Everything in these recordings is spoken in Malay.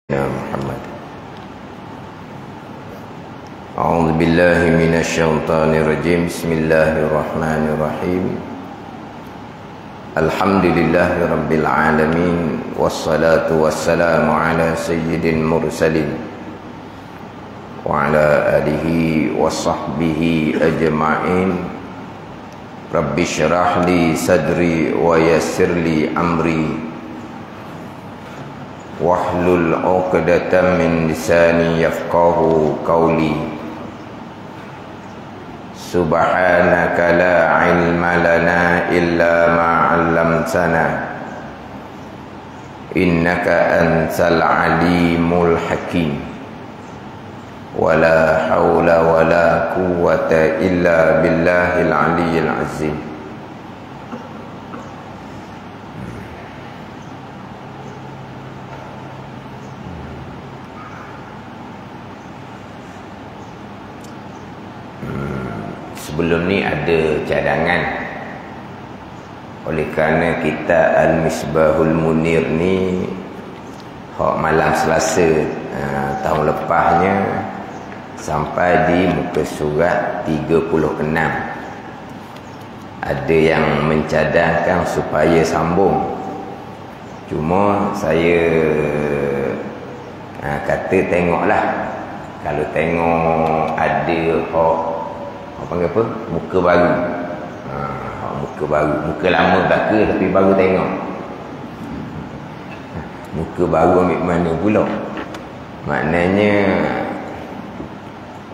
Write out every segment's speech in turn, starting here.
Muhammad. A'udzu billahi minasyaitonir rajim. Bismillahirrahmanirrahim. Alhamdulillahirabbil alamin wassalatu wassalamu ala sayyidil mursalin wa ala alihi washabbihi ajma'in. Rabbi syrah li sadri wa yassir li amri wahlul 'uqdatam min lisani yafqahu qawli. Subhanaka la ilma lana illa ma 'allamtana innaka antal alimul hakim. Wala haula wala quwwata illa billahil aliyyil azim. Sebelum ni ada cadangan. Oleh kerana kita Al-Misbahul Munir ni hak malam Selasa tahun lepasnya sampai di muka surat 36. Ada yang mencadangkan supaya sambung. Cuma saya kata tengoklah. Kalau tengok ada hak panggil apa? Muka baru. Muka baru. Muka lama belaka tapi baru tengok. Muka baru ambil mana pula? Maknanya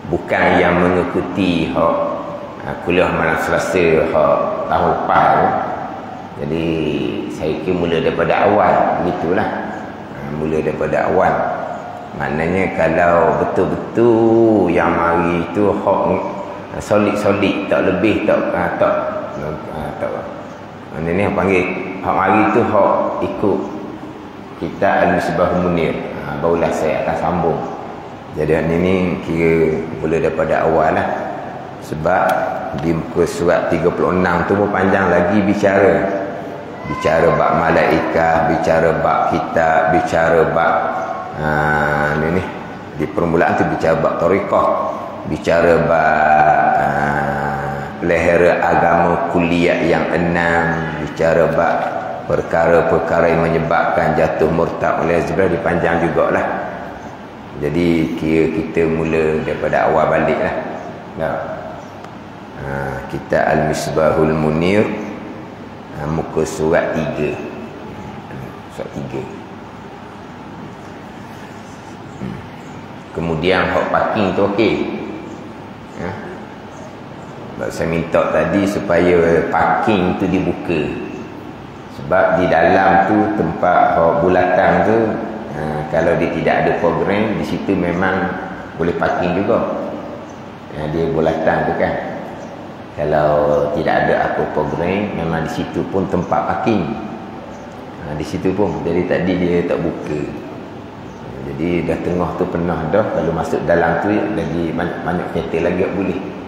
bukan yang mengikuti hak kuliah malam Selasa hak tahun lepas tu. Jadi saya kira mula daripada awal. Begitulah. Mula daripada awal. Maknanya kalau betul-betul yang mari tu hak solid, tak lebih, tak mana ni yang panggil hak mari tu hak ikut kita Al-Misbahul Munir, barulah saya akan sambung. Jadi ini kira mula daripada awal lah. Sebab di muka surat 36 tu pun panjang lagi bicara bab malaikat, bicara bab kitab, bicara bab ni di permulaan tu bicara bab tariqah, bicara bab lehera agama kuliah yang 6, bicara bab perkara-perkara yang menyebabkan jatuh murtad oleh Jibril, dipanjang jugalah. Jadi kira kita mula daripada awal balik lah. Kita Al-Misbahul Munir, muka surat 3. Surat 3. Kemudian hak parking tu okey. Saya minta tadi supaya parking tu dibuka. Sebab di dalam tu tempat bulatan tu, kalau dia tidak ada program, di situ memang boleh parking juga. Dia bulatan tu kan. Kalau tidak ada apa program, memang di situ pun tempat parking. Di situ pun. Jadi tadi dia tak buka. Jadi dah tengah tu penuh dah. Kalau masuk dalam tu lagi banyak kereta lagi tak boleh.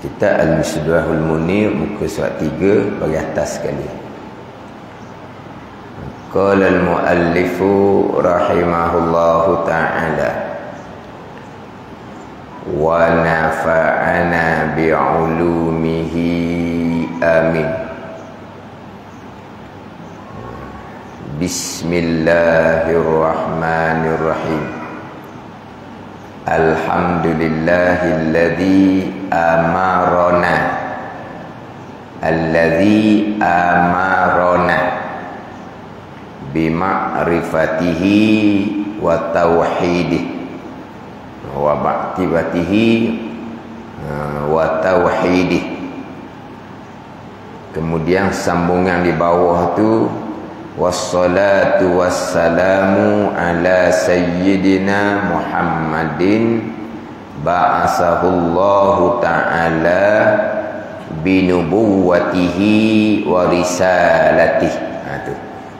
Kita Al-Misbahul Munir, muka surat 3 bagi atas sekali. Qala al-muallifu rahimahullahu ta'ala wa nafa'ana bi'ulumihi amin. Bismillahirrahmanirrahim. Alhamdulillahilladzi amarona bima'rifatihi wa tauhidihi wa ba'tibatihi wa tauhidihi. Kemudian sambungan di bawah tu, wassalatu wassalamu ala sayyidina Muhammadin ba'asahullahu ta'ala binubuwatihi wa risalatihi.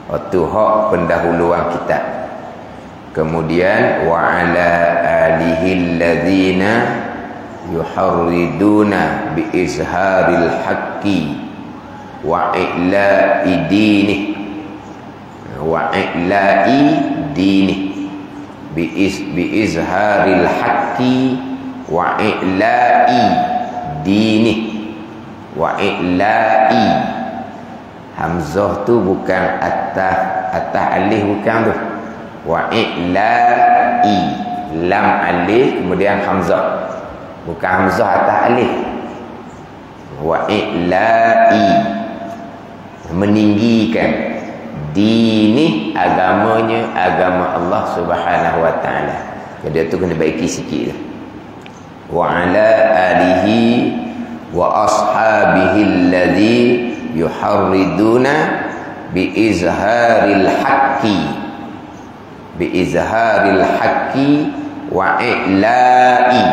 Itu hak pendahuluan kita. Kemudian wa ala alihi alladzina yuharriduna bi izharil haqqi wa i'la'i dini, wa i'la'i dini bi izharil haqqi wa i'la'i dini, wa i'la'i. Hamzah tu bukan atas alif, bukan tu. Wa i'la'i, lam alif kemudian hamzah, bukan hamzah atas alif. Wa i'la'i, meninggikan, dini, agamanya, agama Allah Subhanahu wa taala. Jadi tu kena baiki sikit. Wa ala alihi wa ashabihi alladhi yuharriduna bi izharil haqqi, bi izharil haqqi wa i'la'i.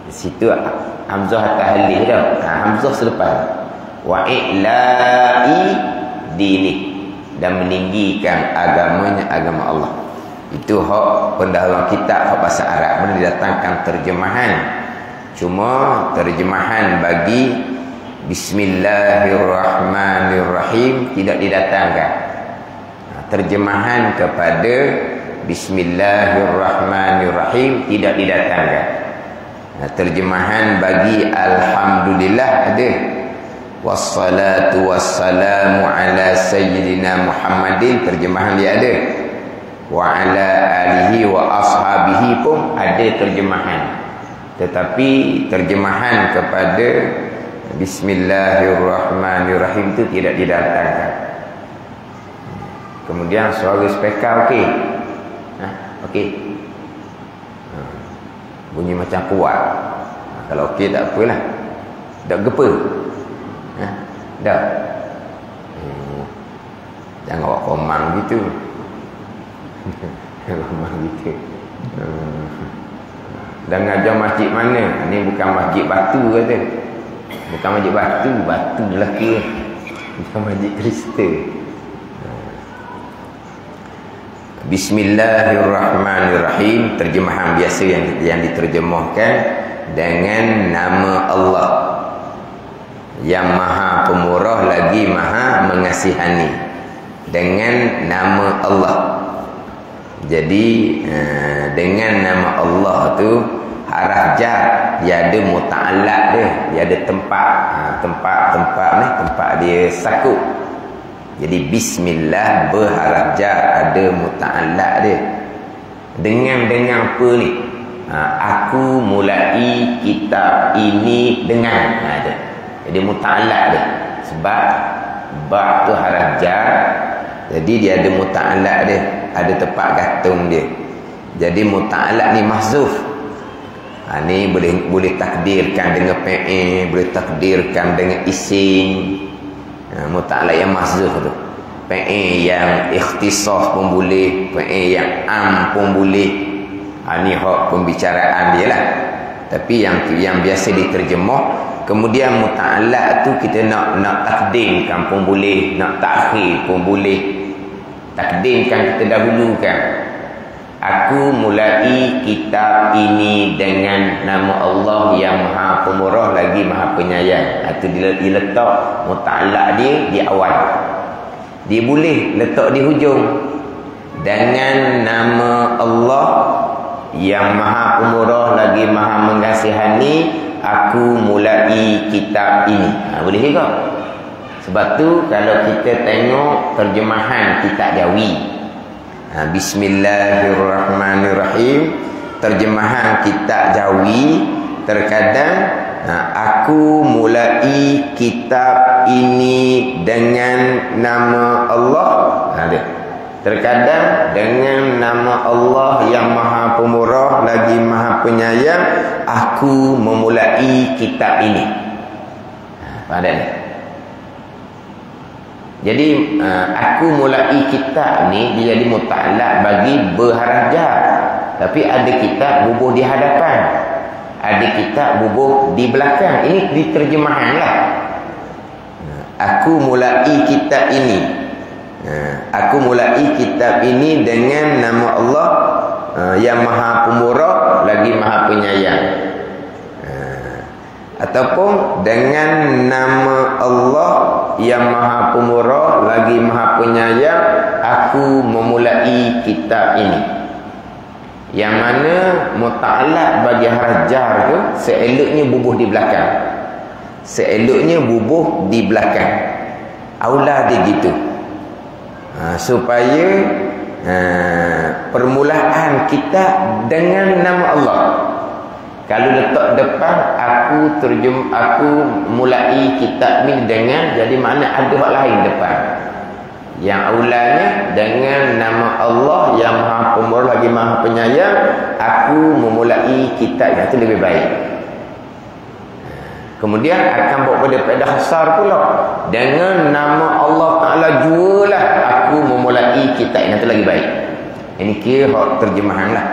Di situ hamzah atas alif dah. Hamzah selepas. Wa i'la'i dini, dan meninggikan agamanya, agama Allah. Itu hak pendahuluan kitab, hak bahasa Arab. Boleh didatangkan terjemahan. Cuma terjemahan bagi Bismillahirrahmanirrahim tidak didatangkan. Terjemahan kepada Bismillahirrahmanirrahim tidak didatangkan. Terjemahan bagi Alhamdulillah ada. Wassalatu wassalamu ala sayyidina Muhammadin, terjemahan dia ada. Wa ala alihi wa ashabihi pun ada terjemahan. Tetapi terjemahan kepada Bismillahirrahmanirrahim itu tidak didatangkan. Kemudian suara speaker okey. Okey. Bunyi macam kuat. Kalau okey tak apalah. Tak gepa. Dah. Jangan awak komang gitu. Komang gitu. Dan ngajar masjid mana? Ni bukan masjid batu kata. Bukan masjid batu, batu lelaki. Bukan masjid Kristen. Bismillahirrahmanirrahim, terjemahan biasa yang diterjemahkan dengan nama Allah yang Maha Pemurah lagi Maha Mengasihani, dengan nama Allah. Jadi dengan nama Allah tu haraf jar dia ada muta'allaq dia ada tempat tempat dia sakut. Jadi bismillah berharaf jar, ada muta'allaq dia. Dengan apa ni? Aku mulai kitab ini dengan ada. Jadi muta'allaq dia. Sebab ba tu haraf jar. Jadi dia ada muta'allaq dia, ada tempat gantung dia. Jadi muta'allaq ni mahzuf. Ni boleh takdirkan dengan fi'il, boleh takdirkan dengan isim. Muta'allaq yang mahzuf tu. Fi'il yang ikhtisas pun boleh, fi'il yang am pun boleh. Ni hak pembicaraan dia lah. Tapi yang biasa diterjemah, kemudian muta'allaq tu kita nak takdimkan pun boleh, nak takhir pun boleh. Takdimkan kita dahulukan. Aku mulai kitab ini dengan nama Allah yang Maha Pemurah lagi Maha Penyayang. Itu diletak muta'allaq dia di awal. Dia boleh letak di hujung. Dengan nama Allah yang Maha Pemurah lagi Maha Mengasihani, aku mulai kitab ini. Boleh juga. Sebab tu kalau kita tengok terjemahan kitab Jawi, Bismillahirrahmanirrahim, terjemahan kitab Jawi, terkadang aku mulai kitab ini dengan nama Allah. Terkadang dengan nama Allah yang Maha Pemurah lagi Maha Penyayang, aku memulai kitab ini. Faham tak? Jadi aku mulai kitab ni dia jadi muta'allaq bagi berharaf jar. Tapi ada kitab bubuh di hadapan, ada kitab bubuh di belakang. Ini diterjemahan lah. Aku mulai kitab ini. Aku mulai kitab ini dengan nama Allah yang Maha Pemurah lagi Maha Penyayang. ataupun dengan nama Allah yang Maha Pemurah lagi Maha Penyayang, aku memulai kitab ini. Yang mana muta'alaq bagi harf jar tu seeloknya bubuh di belakang. Seeloknya bubuh di belakang. Aula dia gitu. Supaya permulaan kita dengan nama Allah. Kalau letak depan, aku mulai kitab ni dengan, jadi mana ada hak lain depan. Yang aulanya dengan nama Allah yang Maha Pemurah lagi Maha Penyayang, aku memulai kitab. Itu lebih baik. Kemudian akan bawa pada faedah besar pula. Dengan nama Allah Ta'ala jualah aku memulai kitab. Itu lagi baik. Ini kira hak terjemahan lah.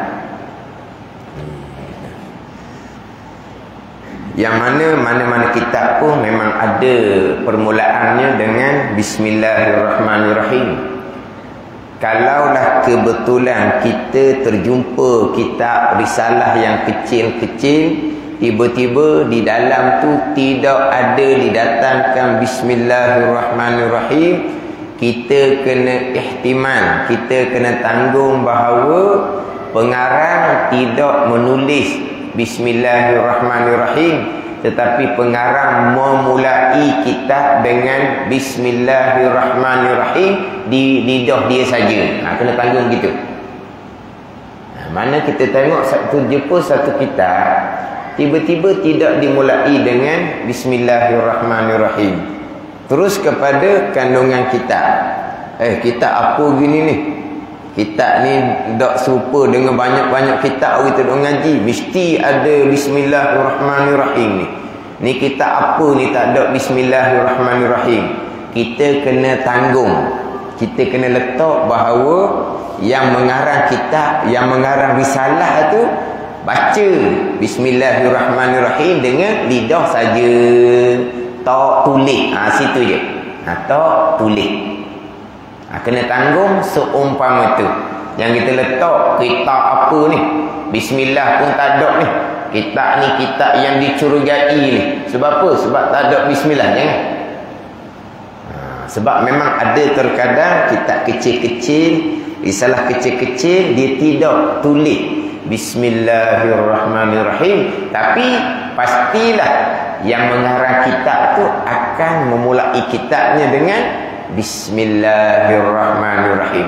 Yang mana-mana kitab pun memang ada permulaannya dengan Bismillahirrahmanirrahim. Kalaulah kebetulan kita terjumpa kitab risalah yang kecil-kecil, tiba-tiba di dalam tu tidak ada didatangkan Bismillahirrahmanirrahim, kita kena ihtimal, kita kena tanggung bahawa pengarang tidak menulis Bismillahirrahmanirrahim, tetapi pengarang memulai kitab dengan Bismillahirrahmanirrahim di lidah dia saja. Kena tanggung gitu. Mana kita tengok jumpa satu kitab, tiba-tiba tidak dimulai dengan Bismillahirrahmanirrahim, terus kepada kandungan kitab. Kitab apa gini ni? Kitab ni tak serupa dengan banyak-banyak kitab kita duk ngaji. Mesti ada Bismillahirrahmanirrahim ni. Ni kitab apa ni tak ada Bismillahirrahmanirrahim? Kita kena tanggung. Kita kena letak bahawa yang mengarang kitab, yang mengarang risalah tu baca Bismillahirrahmanirrahim dengan lidah saja. Tak tulis. Situ je. Tak tulis. Kena tanggung seumpama tu. Yang kita letak kitab apa ni, Bismillah pun tak ada ni. Kitab ni kitab yang dicurigai ni. Sebab apa? Sebab tak ada Bismillah. Jangan. Sebab memang ada terkadang kitab kecil-kecil, risalah kecil-kecil, dia tidak tulis Bismillahirrahmanirrahim. Tapi pastilah yang mengarang kitab tu akan memulai kitabnya dengan Bismillahirrahmanirrahim.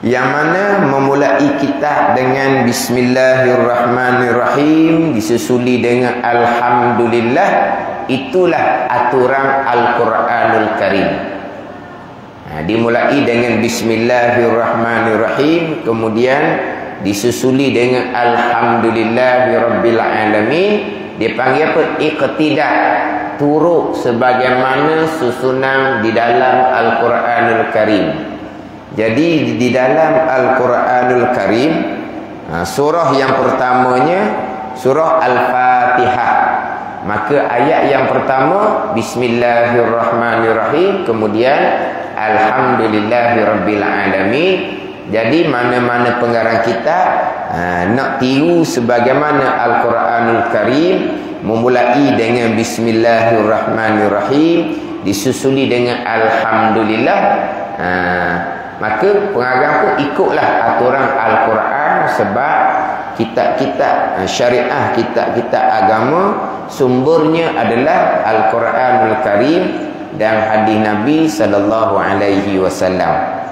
Yang mana memulai kitab dengan Bismillahirrahmanirrahim disusuli dengan Alhamdulillah, itulah aturan Al-Quranul Karim. Dimulai dengan Bismillahirrahmanirrahim, kemudian disusuli dengan Alhamdulillahirabbilalamin. Dia panggil apa? Iqtidah, turut sebagaimana susunan di dalam Al-Quranul Karim. Jadi di dalam Al-Quranul Karim, surah yang pertamanya surah Al-Fatihah. Maka ayat yang pertama Bismillahirrahmanirrahim, kemudian Alhamdulillahirabbilalamin. Jadi mana-mana pengarang kitab nak tiru sebagaimana Al-Quranul Karim, memulai dengan Bismillahirrahmanirrahim, disusuli dengan Alhamdulillah, maka pengarang pun ikutlah aturan Al-Quran. Sebab kitab-kitab syariah, kitab-kitab agama, sumbernya adalah Al-Quranul Karim dan hadis Nabi SAW.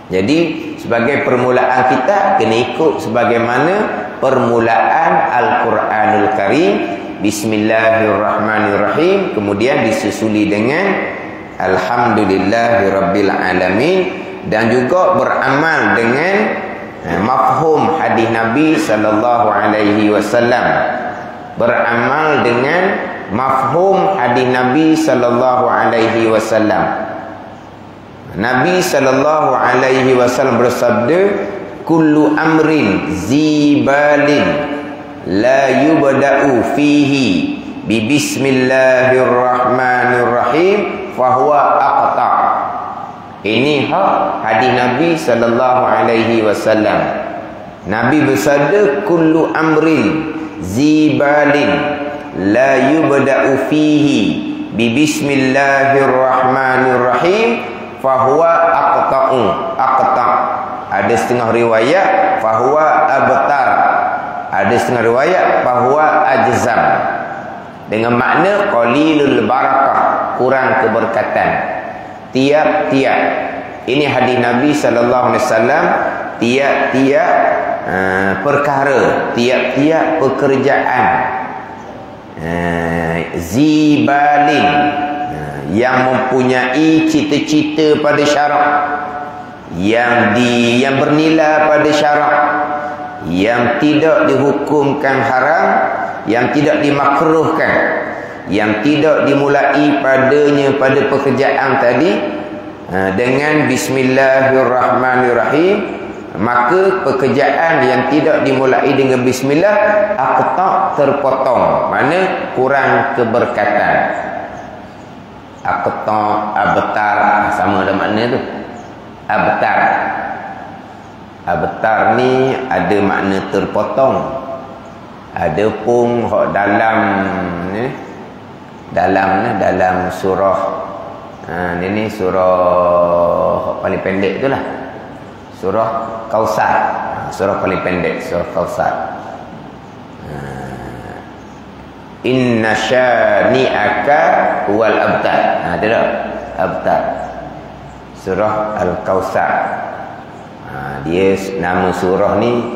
Jadi sebagai permulaan kita kena ikut sebagaimana permulaan Al-Quranul Karim, Bismillahirrahmanirrahim, kemudian disusuli dengan Alhamdulillahirabbilalamin, dan juga beramal dengan mafhum hadis Nabi SAW. Beramal dengan mafhum hadis Nabi SAW. Nabi SAW bersabda, kullu amrin zibalin la yubda'u fihi bi bismillahirrahmanirrahim fahuwa aqta'. Ini hadis Nabi SAW. Nabi bersabda, kullu amrin zibalin, la yubda'u fihi bi bismillahirrahmanirrahim fahuwa aqta'. Ada setengah riwayat fahuwa abtar. Ada setengah riwayat fahuwa ajzam. Dengan makna qalilul barakah, kurang keberkatan. Tiap-tiap, ini hadis Nabi sallallahu alaihi wasallam, tiap-tiap perkara, tiap-tiap pekerjaan, zibalin, yang mempunyai cita-cita pada syarak, yang bernilai pada syarak, yang tidak dihukumkan haram, yang tidak dimakruhkan, yang tidak dimulai padanya pada pekerjaan tadi dengan bismillahirrahmanirrahim, maka pekerjaan yang tidak dimulai dengan bismillah aqta', terpotong, mana kurang keberkatan. Aqta', abtar, sama ada makna tu. Abtar ni ada makna terpotong, ada pun hok dalam surah ini surah paling pendek itulah, surah Kausar, surah paling pendek, surah Kausar. Inna syani'aka wal abtar. Ada tak? Abtar. Surah Al-Kausar. Dia nama surah ni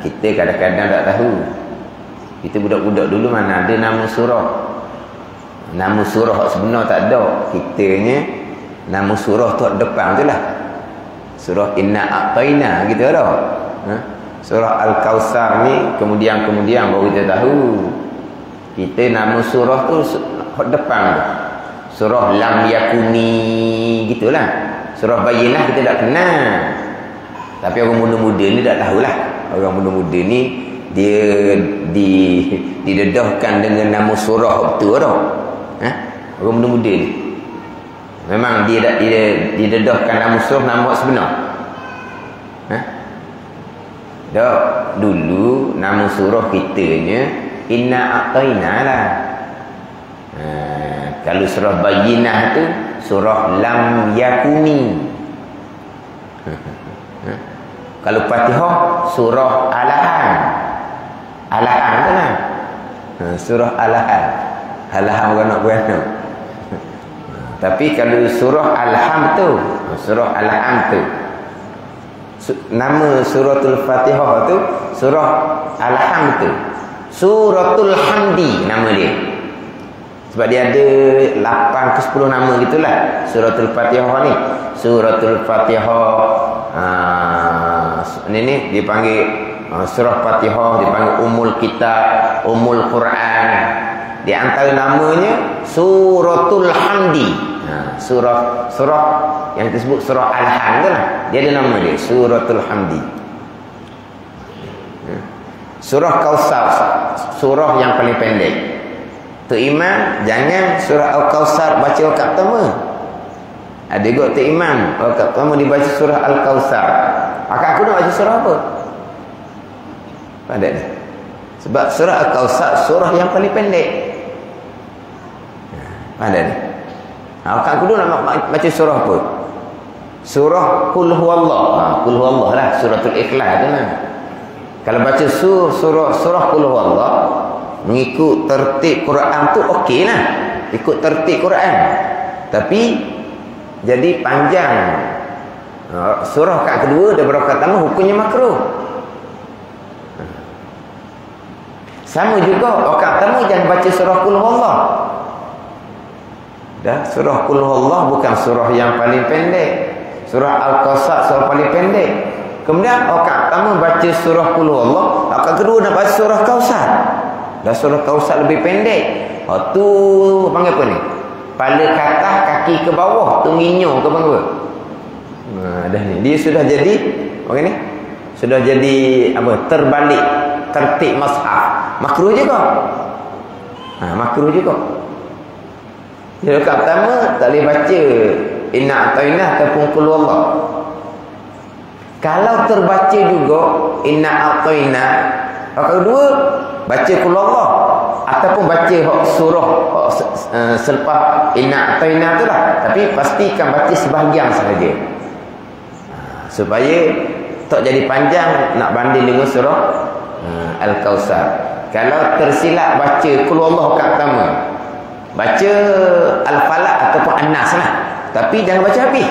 kita kadang-kadang tak tahu. Kita budak-budak dulu mana ada nama surah. Nama surah sebenar tak ada. Kitanya nama surah tu depan tu lah. Surah Inna A'tayna gitu dah. Surah Al-Kausar ni kemudian baru kita tahu. Kita nama surah tu depan tu. Surah Lam Yakuni gitulah. Surah Bayyinah kita tak kenal. Tapi orang muda-muda ni tak tahulah. Orang muda-muda ni dia didedahkan dengan nama surah betul dah. Orang muda-muda ni memang dia didedahkan nama surah nama sebenar. Dak dulu nama surah kitanya Inna A'tayna lah. Kalau surah Bayyinah tu surah Lam Yakuni. Kalau Fatihah surah Al-Han. Al-Han tu lah. Surah Al-Han. Al-Han beranak-beranak. Tapi kalau surah Al-Han tu, surah Al-Han tu, nama suratul Fatihah tu surah Al-Han tu, Suratul Hamdi nama dia. Sebab dia ada 8 ke 10 nama gitulah suratul Fatihah ni. Suratul Fatihah ni dipanggil surah Fatihah, dipanggil Ummul Kitab, Ummul Quran. Di antara namanya Suratul Hamdi. Surah yang disebut surah Al-Han tu lah. Dia ada nama dia, Suratul Hamdi. Surah Kausar, surah yang paling pendek. Tu imam jangan surah Al-Kausar baca rakaat pertama. Ada juga tu imam rakaat pertama dibaca surah Al-Kausar. Maka aku nak baca surah apa? Pada ni. Sebab surah Al-Kausar surah yang paling pendek. Pada ni. Maka aku nak baca surah apa? Surah Qul Huwallah. Qul Huwallah lah, suratul Ikhlas tu lah. Kalau baca surah Qul Huwallah mengikut tertib Quran tu okey lah. Ikut tertib Quran. Tapi jadi panjang. Surah kat kedua daripada rakaat pertama hukumnya makruh. Sama juga rakaat pertama jangan baca surah Qul Huwallah. Dah, surah Qul Huwallah bukan surah yang paling pendek. Surah Al-Kausar surah paling pendek. Kemudian rakaat pertama baca surah Qul Huwallah, rakaat kedua nak baca surah Kausar. Dah surah Kausar lebih pendek. Tu panggil apa ni? Kepala ke atas, kaki ke bawah, tu nginyo ke panggil apa? Dah ni. Dia sudah jadi orang ni. Sudah jadi apa? Terbalik tertib mushaf. Makruh juga. Makruh juga. Dia rakaat pertama tak boleh baca Inna A'tayna ataupun Qul Huwallah. Kalau terbaca juga Inna A'tayna, rakaat kedua baca Qul Huwallah. ataupun baca surah selepas inna ataina tu lah, tapi pastikan baca sebahagian sahaja supaya tak jadi panjang nak banding dengan surah Al-Kautsar. Kalau tersilap baca Qul Huwallahu kat pertama, baca Al-Falaq ataupun An-Nas lah, tapi jangan baca habis.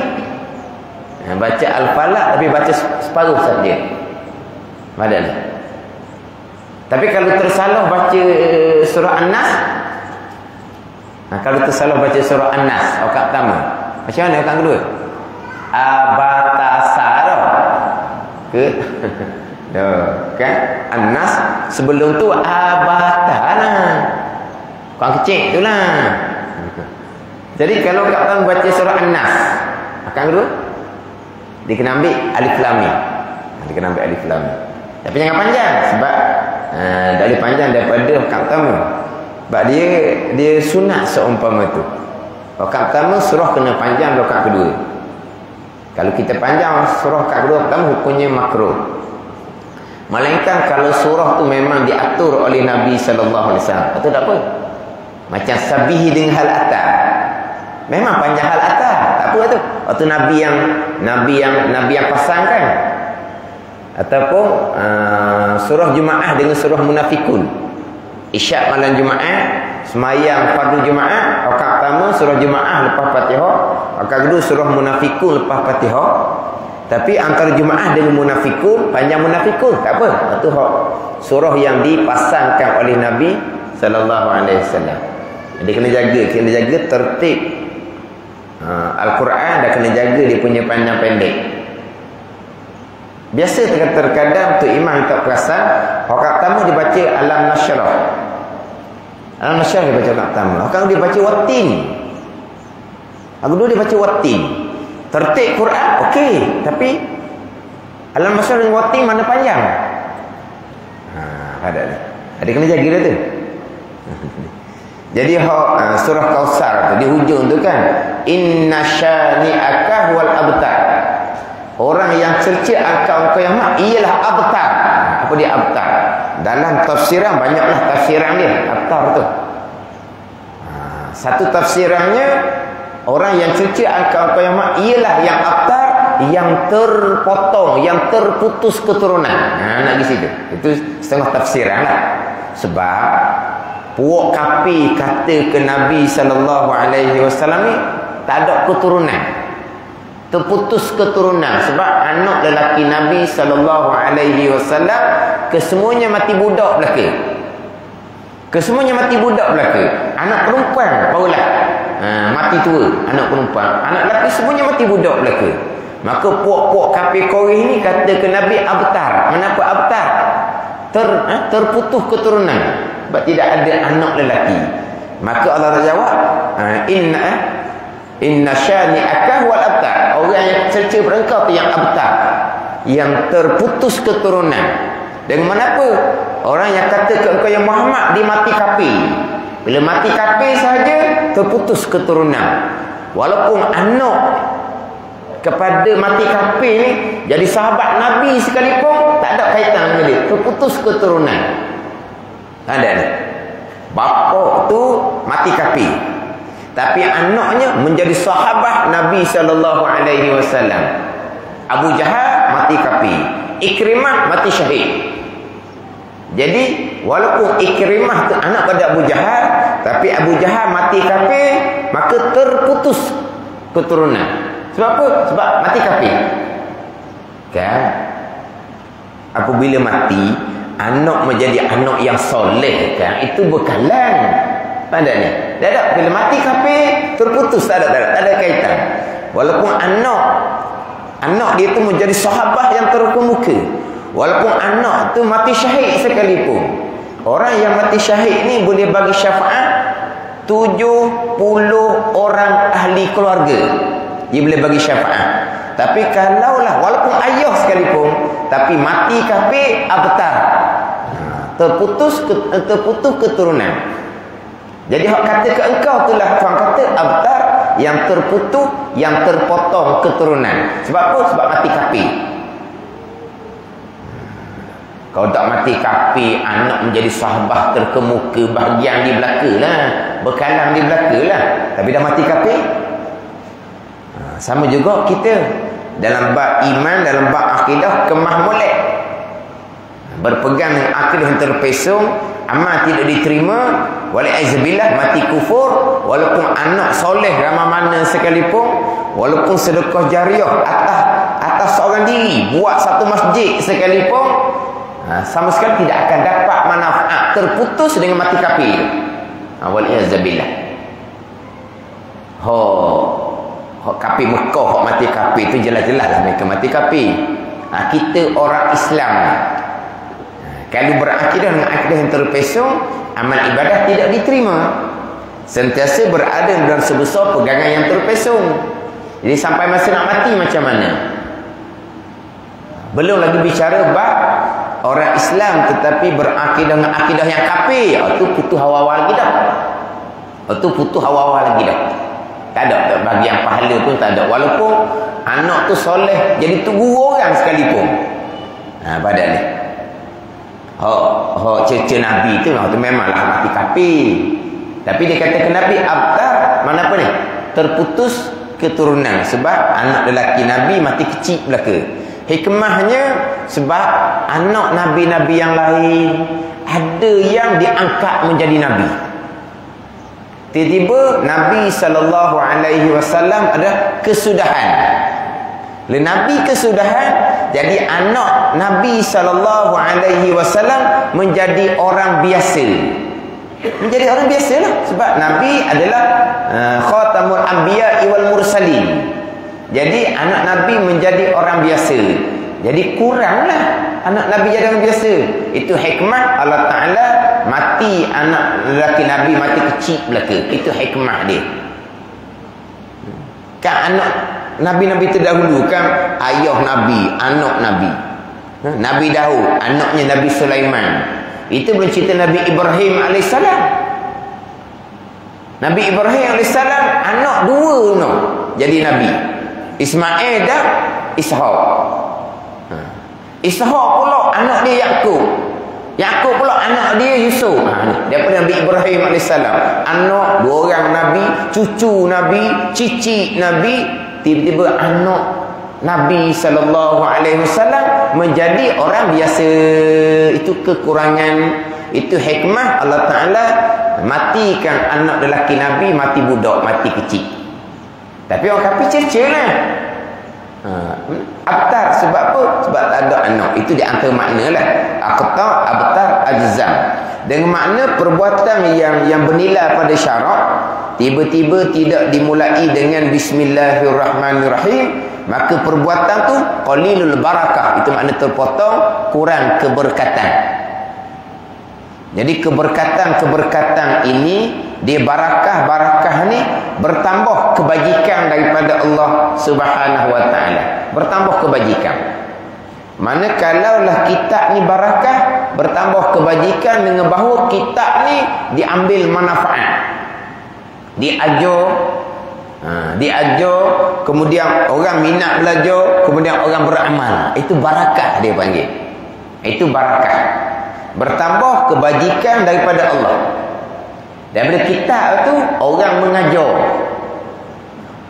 Baca Al-Falaq tapi baca separuh saja. Padahal. Tapi kalau tersalah baca surah An-Nas, kalau tersalah baca surah An-Nas kat pertama, macam mana kat kedua? Abatasara ke kan An-Nas sebelum tu abatana kurang kecil tu lah. Jadi kalau kat pertama baca surah An-Nas, kat kedua dia kena ambil alif lam mim. Dia kena ambil alif lam mim. Tapi jangan panjang sebab dari panjang daripada kat pertama. Sebab dia sunat seumpama tu. Rakaat pertama surah kena panjang rakaat kedua. Kalau kita panjang surah kat kedua pertama hukumnya makruh. Melainkan kalau surah tu memang diatur oleh Nabi sallallahu alaihi wasallam, itu tak apa. Macam sabihi dengan hal atas. Memang panjang hal atas, tak apa tu. Waktu Nabi yang pasangkan. Ataupun surah Jumaat dengan surah Munafikun. Isyak malam Jumaat, semayang fardu Jumaat, rakaat pertama surah Jumaat lepas Fatihah, rakaat kedua surah Munafikun lepas Fatihah. Tapi antara Jumaat dengan Munafikun, panjang Munafikun, tak apa. Itu surah yang dipasangkan oleh Nabi sallallahu alaihi wasallam. Dia kena jaga tertib Al-Quran, dan kena jaga dia punya panjang pendek. Biasa terkadang tu imam tak perasan, rakaat pertama dia baca Alam Nashrah. Alam Nashrah dia baca rakaat pertama. Rakaat dia baca Wattin. Rakaat kedua dia baca Wattin. Tertib Quran okey, tapi Alam Nashrah dengan Wattin mana panjang? Ada ni. Ada kena jaga dia tu. Jadi surah Kautsar tu di hujung tu kan, inna syani'aka huwal abtar. Orang yang cerca engkau yang mak ialah abtar. Apa dia abtar? Dalam tafsiran banyaklah tafsiran dia abtar tu. Satu tafsirannya, orang yang cerca engkau yang mak ialah yang abtar, yang terpotong, yang terputus keturunan. Nak di situ. Itu setengah tafsiran lah. Sebab puak kafir kata ke Nabi sallallahu alaihi wasallam ni tak ada keturunan, terputus keturunan. Sebab anak lelaki Nabi sallallahu alaihi wasallam kesemuanya mati budak belaka. Kesemuanya mati budak belaka. Anak perempuan barulah mati tua, anak perempuan. Anak lelaki semuanya mati budak belaka. Maka puak-puak kafir Quraisy ni kata ke Nabi abtar. Kenapa abtar? Terputus keturunan. Sebab tidak ada anak lelaki. Maka Allah jawab, inna syani'aka wal abtar. Orang yang cerca engkau tu yang abtar, yang terputus keturunan. Dengan mengapa? Orang yang kata ke engkau yang Muhammad, dia mati kafir. Bila mati kafir saja terputus keturunan. Walaupun anak kepada mati kafir ni jadi sahabat Nabi sekalipun, tak ada kaitan dengan dia, terputus keturunan. Ada ni. Bapa tu mati kafir, tapi anaknya menjadi sahabat Nabi sallallahu alaihi wasallam. Abu Jahal mati kafir, Ikrimah mati syahid. Jadi walaupun Ikrimah tu anak pada Abu Jahal, tapi Abu Jahal mati kafir, maka terputus keturunan. Sebab apa? Sebab mati kafir. Kan? Apabila mati, anak menjadi anak yang soleh, kan? Itu bekalan. Pada ni. Dah tak? Bila mati kafir, terputus. Tak ada kaitan. Walaupun anak dia tu menjadi sahabat yang terkemuka. Walaupun anak tu mati syahid sekalipun. Orang yang mati syahid ni boleh bagi syafaat 70 orang ahli keluarga. Dia boleh bagi syafaat. Tapi kalaulah walaupun ayah sekalipun, tapi mati kafir abtar, terputus keturunan. Jadi hak kata ke engkau itulah Tuhan kata abtar, yang terputus, yang terpotong keturunan. Sebab apa? Sebab mati kafir. Kalau tak mati kafir, anak menjadi sahabat terkemuka, bahagian di belaka lah, berkalang di belaka lah. Tapi dah mati kafir. Sama juga kita dalam bab iman, dalam bab akidah, kemah molek. Berpegang dengan akidah yang terpesong, amal tidak diterima, walaizabillah, mati kufur, walaupun anak soleh ramai mana sekalipun, walaupun sedekah jariah atas seorang diri, buat satu masjid sekalipun, sama sekali tidak akan dapat manfaat, terputus dengan mati kafir. Walaizabillah. Kafir Mekah, mati kafir tu jelas-jelas lah mereka mati kafir. Kita orang Islam, kalau berakidah dengan akidah yang terpesong, amal ibadah tidak diterima. Sentiasa berada dalam sebesar pegangan yang terpesong. Jadi sampai masa nak mati macam mana? Belum lagi bicara bab orang Islam tetapi berakidah dengan akidah yang kafir. Itu putus hawa-hawa lagi dah. Itu putus hawa-hawa lagi dah. Tak ada bagian pahala pun tak ada. Walaupun anak tu soleh, jadi tu guru orang sekalipun. Badan ni. Cerca Nabi tu memanglah mati kafir. Tapi dia kata ke Nabi, abtar, mana apa ni? Terputus keturunan. Sebab anak lelaki Nabi mati kecil belaka. Hikmahnya sebab anak Nabi-Nabi yang lain ada yang diangkat menjadi Nabi. Tiba-tiba Nabi SAW ada kesudahan. Nabi kesudahan, jadi anak Nabi SAW menjadi orang biasa. Menjadi orang biasa lah. Sebab Nabi adalah khatamul anbiya wal mursalin. Jadi anak Nabi menjadi orang biasa. Jadi kuranglah anak Nabi jadi orang biasa. Itu hikmah Allah Ta'ala mati anak lelaki Nabi mati kecil belaka. Itu hikmah dia. Kan anak Nabi-Nabi terdahulu kan ayah Nabi, anak Nabi. Nabi Daud, anaknya Nabi Sulaiman. Itu belum cerita Nabi Ibrahim AS. Nabi Ibrahim AS anak dua no, jadi Nabi. Ismail dan Ishaq. Ishaq pula anak dia Yaqub. Yaqub pula anak dia Yusuf. Daripada Nabi Ibrahim AS, anak dua orang Nabi, cucu Nabi, cicit Nabi, tiba-tiba anak Nabi SAW menjadi orang biasa. Itu kekurangan, itu hikmah Allah Ta'ala matikan anak lelaki Nabi mati budak, mati kecil. Tapi orang kafir cerca lah. Abtar sebab apa? Sebab tak ada anak. Itu di antara makna lah. Aqtar, abtar, ajzam. Dengan makna perbuatan yang bernilai pada syarak, tiba-tiba tidak dimulai dengan bismillahirrahmanirrahim, maka perbuatan tu qalilul barakah. Itu makna terpotong, kurang keberkatan. Jadi keberkatan ini, dia barakah ni bertambah kebajikan daripada Allah Subhanahu wa taala. Bertambah kebajikan. Mana kalaulah kitab ni barakah, bertambah kebajikan dengan bahawa kitab ni diambil manfaat. Diajar, kemudian orang minat belajar, kemudian orang beramal. Itu barakah dia panggil. Itu barakah. Bertambah kebajikan daripada Allah. Daripada kitab tu orang mengajar.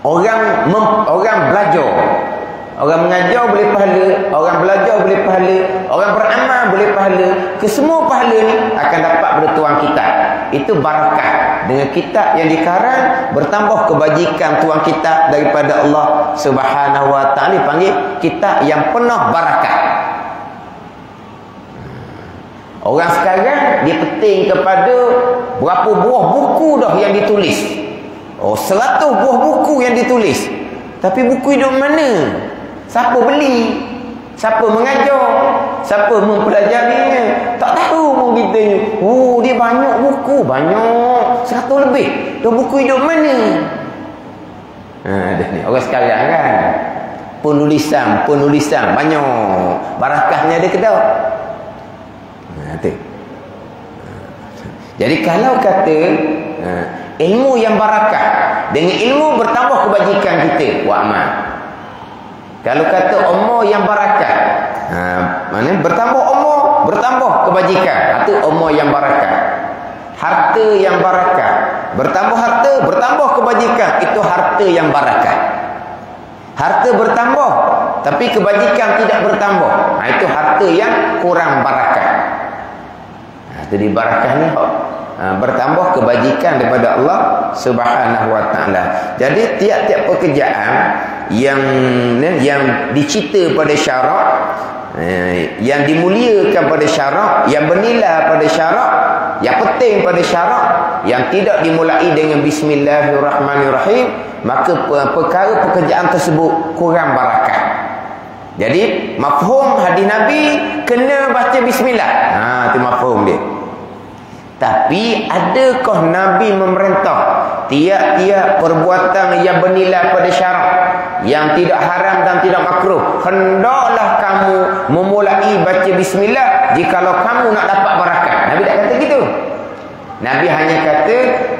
Orang belajar. Orang mengajar boleh pahala, orang belajar boleh pahala, orang beramal boleh pahala. Kesemua pahala ni akan dapat pada tuan kitab. Itu barakah. Dengan kitab yang dikarang, bertambah kebajikan tuan kitab daripada Allah Subhanahu wa taala, panggil kitab yang penuh barakah. Orang sekarang dia penting kepada berapa buah buku dah yang ditulis. 100 buah buku yang ditulis. Tapi buku hidup mana? Siapa beli? Siapa mengajar? Siapa mempelajarinya? Tak tahu pun kita ni. Dia banyak buku, banyak 100 lebih. Dah buku hidup mana? Orang sekarang kan penulisan banyak. Barakahnya ada ke tak? Jadi kalau kata ilmu yang barakah, dengan ilmu bertambah kebajikan kita buat amal. Kalau kata umur yang barakah, mana bertambah umur, bertambah kebajikan. Itu umur yang barakah. Harta yang barakah. Bertambah harta, bertambah kebajikan. Itu harta yang barakah. Harta bertambah tapi kebajikan tidak bertambah. Itu harta yang kurang barakah. Jadi barakah ni bertambah kebajikan daripada Allah Subhanahu wa taala. Jadi tiap-tiap pekerjaan yang dicipta pada syarak, yang dimuliakan pada syarak, yang bernilai pada syarak, yang penting pada syarak, yang tidak dimulai dengan bismillahirrahmanirrahim, maka perkara pekerjaan tersebut kurang barakah. Jadi mafhum hadis Nabi kena baca bismillah. Itu mafhum dia. Tapi adakah Nabi memerintah tiap-tiap perbuatan yang bernilai pada syarak, yang tidak haram dan tidak makruh, hendaklah kamu memulai baca bismillah jikalau kamu nak dapat barakah? Nabi tak kata gitu. Nabi hanya kata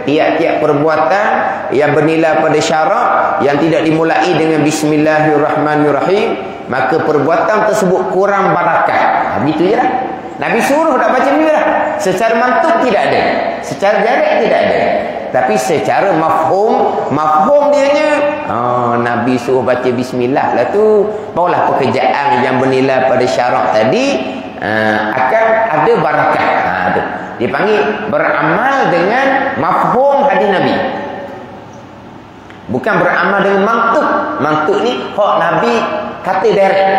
tiap-tiap perbuatan yang bernilai pada syarak, yang tidak dimulai dengan bismillahirrahmanirrahim, maka perbuatan tersebut kurang barakah. Begitu je lah. Nabi suruh nak baca bismillah. Secara mantuk tidak ada, secara jarak tidak ada, tapi secara mafhum dianya, Nabi suruh baca bismillah lah tu. Barulah pekerjaan yang bernilai pada syarak tadi akan ada barakah. Tu dipanggil beramal dengan mafhum hadis Nabi, bukan beramal dengan mantuk. Mantuk ni hak Nabi kata direct,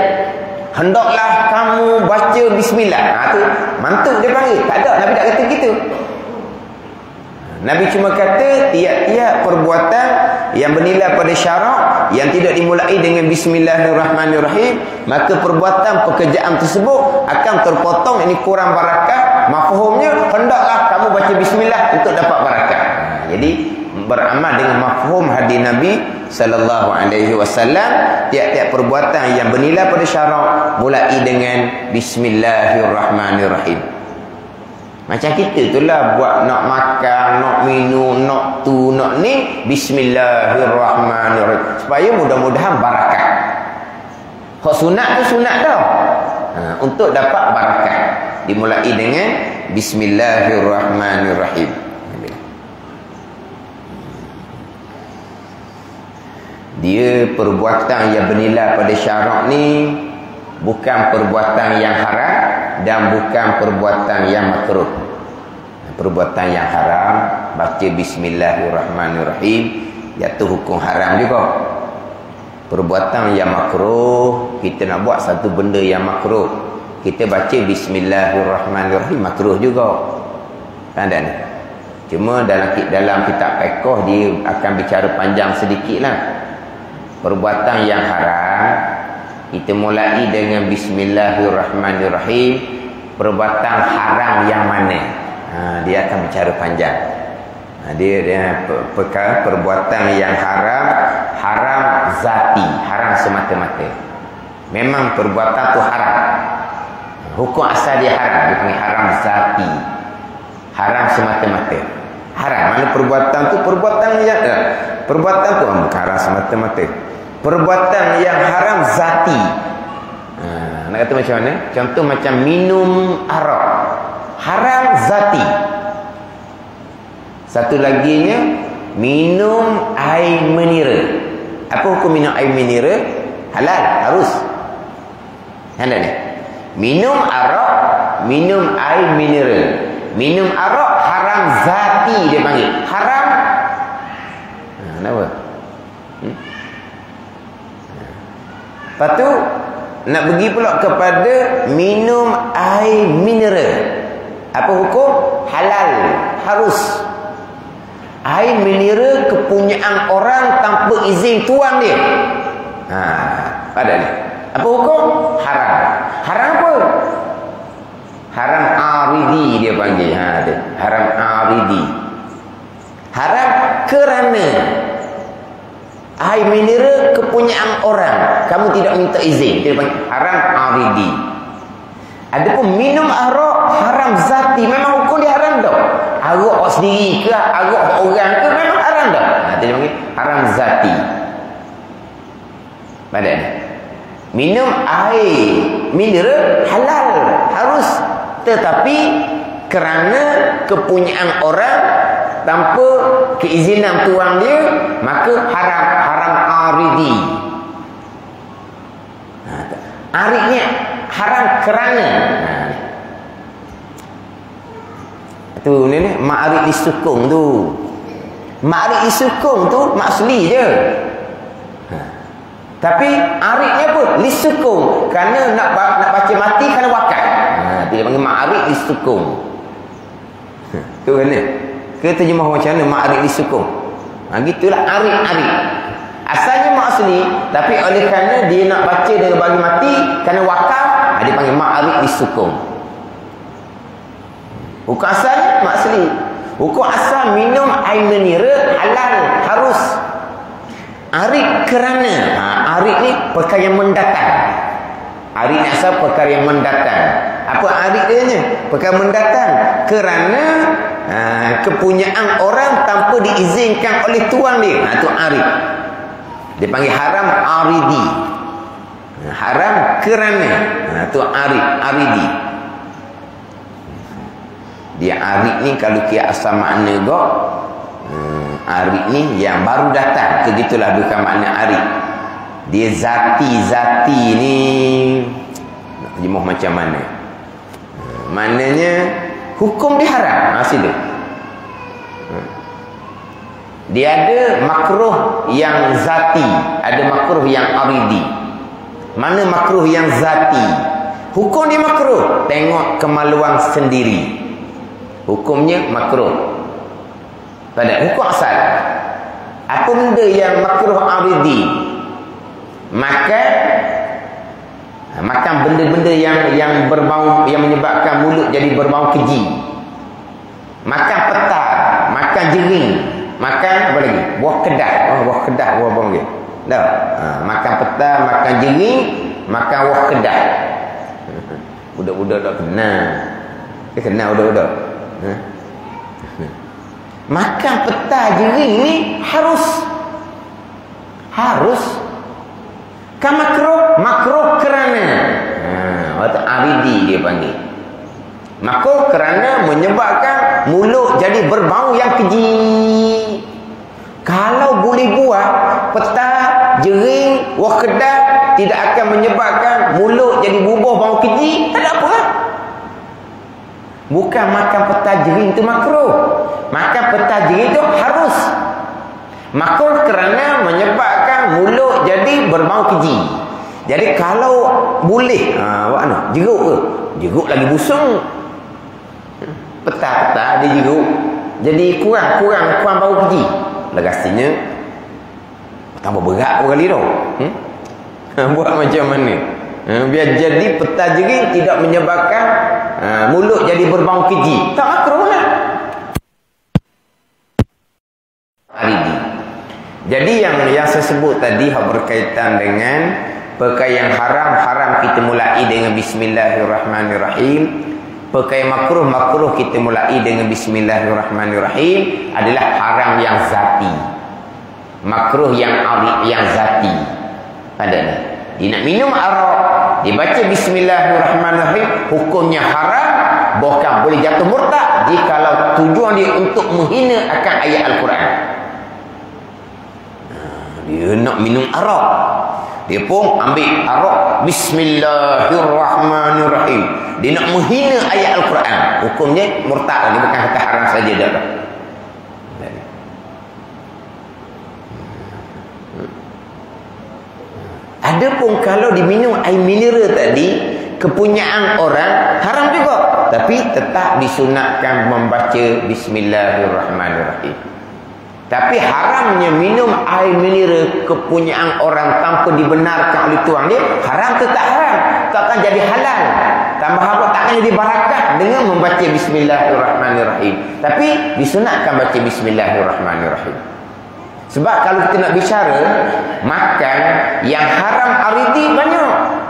hendaklah kamu baca bismillah. Tu mantuk dia panggil. Tak ada, Nabi tak kata gitu. Nabi cuma kata tiap-tiap perbuatan yang bernilai pada syarak, yang tidak dimulai dengan bismillahirrahmanirrahim, maka perbuatan pekerjaan tersebut akan terpotong. Ini kurang barakah. Mafhumnya hendaklah kamu baca bismillah untuk dapat barakah. Jadi beramal dengan mafhum hadis Nabi sallallahu alaihi wasallam, tiap-tiap perbuatan yang bernilai pada syarak mulai dengan bismillahirrahmanirrahim. Macam kita itulah buat nak makan, nak minum, nak tu, nak ni, bismillahirrahmanirrahim, supaya mudah-mudahan barakah. Hak sunat tu sunat dah. Untuk dapat barakah dimulai dengan bismillahirrahmanirrahim. Dia perbuatan yang bernilai pada syarak ni bukan perbuatan yang haram dan bukan perbuatan yang makruh. Perbuatan yang haram, baca bismillahirrahmanirrahim, jatuh hukum haram juga. Perbuatan yang makruh, kita nak buat satu benda yang makruh, kita baca bismillahirrahmanirrahim, makruh juga. Kan tak ni? Cuma dalam kitab fiqh dia akan bicara panjang sedikit lah. Perbuatan yang haram, kita mulai dengan bismillahirrahmanirrahim. Perbuatan haram yang mana? Dia akan bicara panjang. Dia perbuatan yang haram, haram zati, haram semata-mata. Memang perbuatan tu haram. Hukum asal dia haram, dia panggil haram zati, haram semata-mata. Haram, mana perbuatan tu perbuatan yang perbuatan tu bukan haram semata-mata. Perbuatan yang haram zati. Nak kata macam mana? Contoh macam minum arak, haram zati. Satu laginya minum air mineral. Apa hukum minum air mineral? Halal, harus. Ada ni. Minum arak, minum air mineral. Minum arak haram zati dia panggil. Haram. Kenapa? Lepas tu nak pergi pula kepada minum air mineral. Apa hukum? Halal, harus. Air mineral kepunyaan orang tanpa izin tuan dia. Ada ni. Apa hukum? Haram. Haram apa? Haram aridi dia panggil. Haram aridi. Haram kerana air mineral kepunyaan orang, kamu tidak minta izin, dia panggil haram aridi. Adapun minum arak haram zati, memang hukum dia haram dah. Arak sendiri ke, arak orang ke, memang haram dah. Dia panggil haram zati. Pada ni minum air mineral halal, harus. Tetapi kerana kepunyaan orang tanpa keizinan tuan dia, maka haram aridi. Aridnya haram kerana tu ni ma'arid disukung tu. Ma'arid disukung tu maksli je. Tapi aridnya apa? Disukung. Kerana nak baca mati kerana wakaf. Dia panggil ma'arid disukung. Tu kan ni. Ke terjemah macam mana ma'arid disukung? Gitulah arid. Asalnya maksli, tapi oleh kerana dia nak baca dengan bagi mati kerana wakaf, dia panggil ma'arid disukung. Hukum asal maksli. Hukum asal minum air mineral halal, harus. Arid kerana arid ni perkara yang mendatang. Arid ni asal perkara yang mendatang. Apa arid dia ni? Perkara mendatang kerana kepunyaan orang tanpa diizinkan oleh tuan dia. Tu arid. Dia panggil haram aridi. Haram kerana. Tu aridi. Dia arid ni kalau kira asal makna gok, arid ni yang baru datang. Begitulah bukan makna arid. Dia zati ni nak terjemah macam mana? Maknanya hukum dia haram. Sila. Dia ada makruh yang zati, ada makruh yang aridi. Mana makruh yang zati? Hukum dia makruh, tengok kemaluan sendiri. Hukumnya makruh. Pada hukum asal. Apa benda yang makruh aridi? Makan benda-benda yang berbau, yang menyebabkan mulut jadi berbau keji. Makan peta, makan jering, makan apa lagi? Buah kedah. Buah kedah, buah apa lagi? Dah. Makan peta, makan jering, makan buah kedah. Budak-budak tak kenal. Dia kenal budak-budak. Makan peta jering ni harus kan makruh kerana waktu aridi dia panggil makruh kerana menyebabkan mulut jadi berbau yang keji. Kalau boleh buat peta jering buah kedah tidak akan menyebabkan mulut jadi bubuh bau keji, tak ada apa lah. Bukan makan peta jering itu makruh. Makan peta jering itu harus. Makruh kerana menyebabkan mulut jadi berbau keji. Jadi kalau boleh, jeruk ke? Jeruk lagi busung. Peta dia jeruk. Jadi kurang bau keji. Legasinya tambah berat kali tu. Buat macam mana? Biar jadi peta jering tidak menyebabkan mulut jadi berbau keji. Tak makruh lah. Aridi. Jadi yang saya sebut tadi berkaitan dengan perkara yang haram kita mulai dengan bismillahirrahmanirrahim. Perkara makruh kita mulai dengan bismillahirrahmanirrahim adalah haram yang zati. Makruh yang zati. Ada ni. Dia nak minum arak, dia baca bismillahirrahmanirrahim, hukumnya haram, bahkan boleh jatuh murtad jikalau tujuan dia untuk menghina akan ayat Al-Quran. Dia nak minum arak, dia pun ambil arak bismillahirrahmanirrahim, dia nak menghina ayat Al-Quran, hukumnya murtad. Dia bukan kata haram saja dah. Adapun kalau diminum air mineral tadi kepunyaan orang haram juga, tapi tetap disunatkan membaca bismillahirrahmanirrahim. Tapi haramnya minum air mineral kepunyaan orang tanpa dibenarkan oleh tuan dia, haram tetap haram, takkan jadi halal. Tambah apa, takkan jadi barakat dengan membaca bismillahirrahmanirrahim. Tapi disunatkan baca bismillahirrahmanirrahim. Sebab kalau kita nak bicara makan yang haram aridi banyak.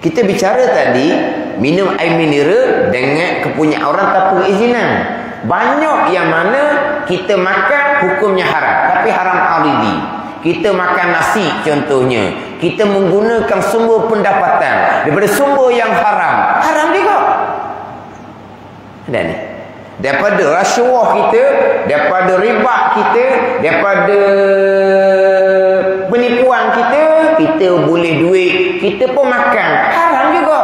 Kita bicara tadi minum air mineral dengan kepunyaan orang tanpa izinan. Banyak yang mana kita makan hukumnya haram, tapi haram aridi. Kita makan nasi contohnya, kita menggunakan sumber pendapatan daripada sumber yang haram, haram juga. Ada ni. Daripada rasuah kita, daripada riba kita, daripada penipuan kita, kita boleh duit, kita pun makan. Haram juga.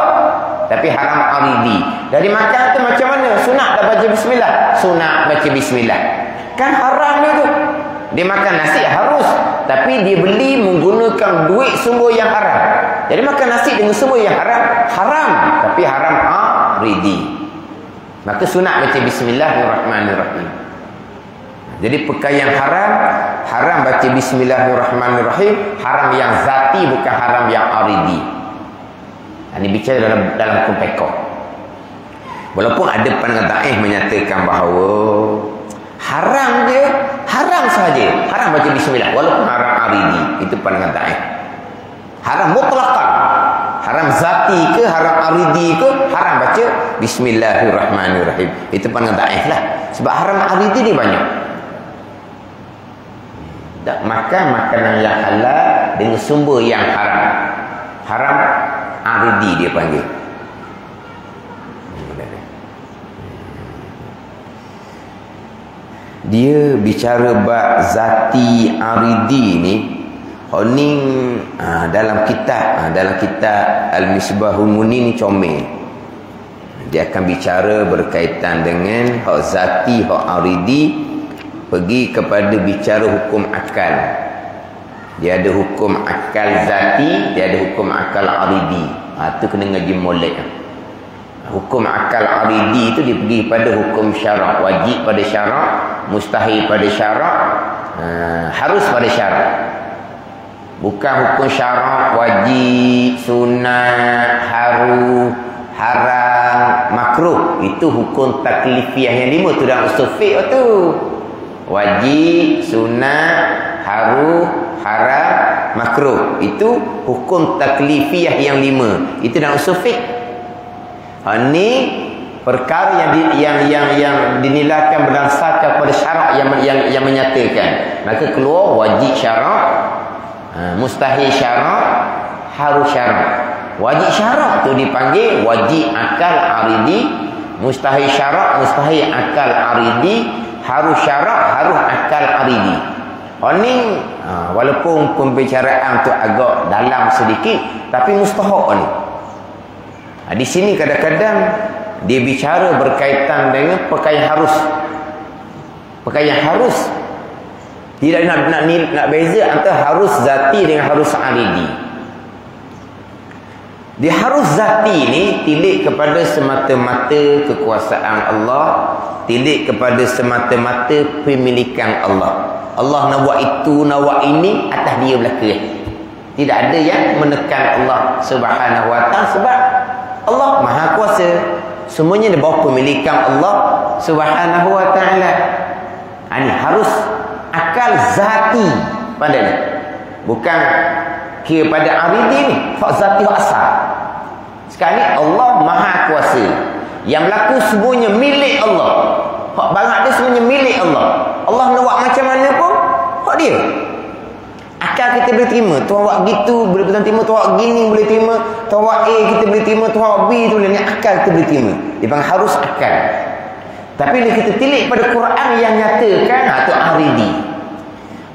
Tapi haram aridi. Dari makan tu macam mana? Sunat dah baca bismillah. Sunat baca bismillah. Kan haram dia tu. Dia makan nasi harus. Tapi dia beli menggunakan duit sumber yang haram. Jadi makan nasi dengan sumber yang haram, haram. Tapi haram aridi. Maka sunat baca bismillahirrahmanirrahim. Jadi perkara yang haram, haram baca bismillahirrahmanirrahim, haram yang zati bukan haram yang aridi. Ini bicara dalam konteks. Walaupun ada pandangan daif menyatakan bahawa haram dia, haram sahaja. Haram baca bismillah walaupun haram aridi. Itu pandangan daif. Haram mutlaqan. Haram zati ke, haram aridi ke, haram baca bismillahirrahmanirrahim. Itu pandangan daif lah. Sebab haram aridi dia banyak. Tak makan makanan yang halal dengan sumber yang haram. Haram aridi dia panggil. Dia bicara bab zati aridi ni. Ni dalam kitab Al-Misbahul Munir ni comel. Dia akan bicara berkaitan dengan hak zati, hak aridi, pergi kepada bicara hukum akal. Dia ada hukum akal zati, dia ada hukum akal aridi. Tu kena ngaji molek. Hukum akal aridi itu dia pergi pada hukum syarak, wajib pada syarak, mustahil pada syarak, harus pada syarak. Bukan hukum syarak, wajib, sunat, haram, makruh. Itu hukum taklifiyah yang 5 tu dalam usul fiqh tu. Wajib, sunat, haram, makruh. Itu hukum taklifiyah yang 5. Itu dalam usul fiqh. Ini perkara yang dinilaikan berdasarkan pada syarak yang menyatakan. Maka keluar wajib syarak, mustahil syarak, harus syarak. Wajib syarak tu dipanggil wajib akal aridi, mustahil syarak, mustahil akal aridi, harus syarak, harus akal aridi. Ini walaupun pembicaraan tu agak dalam sedikit, tapi mustahak ni. Di sini kadang-kadang dia bicara berkaitan dengan perkara yang harus. Perkara yang harus. Tidak nak beza antara harus zati dengan harus aridi. Dia harus zati ni tilik kepada semata-mata kekuasaan Allah, tilik kepada semata-mata pemilikan Allah. Allah nak buat itu, nak buat ini, atas dia belaka. Tidak ada yang menekan Allah Subhanahu wa ta'ala sebab Allah Maha Kuasa. Semuanya di bawah pemilikan Allah Subhanahu wa ta'ala. Ini harus akal zati pada ni. Bukan kira pada aridi ni. Hak zati, hak asal. Sekarang ni Allah Maha Kuasa. Yang berlaku semuanya milik Allah. Hak barang dia semuanya milik Allah. Allah nak buat macam mana pun, hak dia. Akal kita boleh terima. Tuan buat gitu boleh terima. Tuan buat gini boleh terima. Tuan buat A kita boleh terima. Tuan buat B tu boleh. Akal kita boleh terima. Dia panggil harus akal. Tapi bila kita tilik pada Quran yang nyatakan, tu aridi.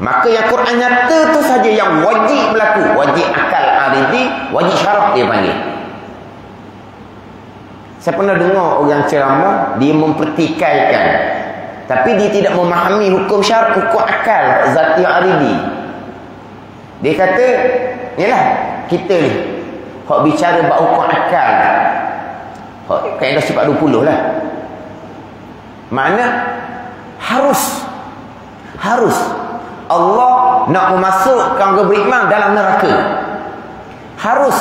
Maka yang Quran nyata tu saja yang wajib berlaku. Wajib akal aridi, wajib syarak dia panggil. Saya pernah dengar orang ceramah, dia mempertikaikan. Tapi dia tidak memahami hukum syarak, hukum akal, zati aridi. Dia kata, yalah, kita ni hak bicara bab hukum akal. Hak kaedah sifat 20 lah. Makna harus Allah nak memasukkan orang beriman dalam neraka. Harus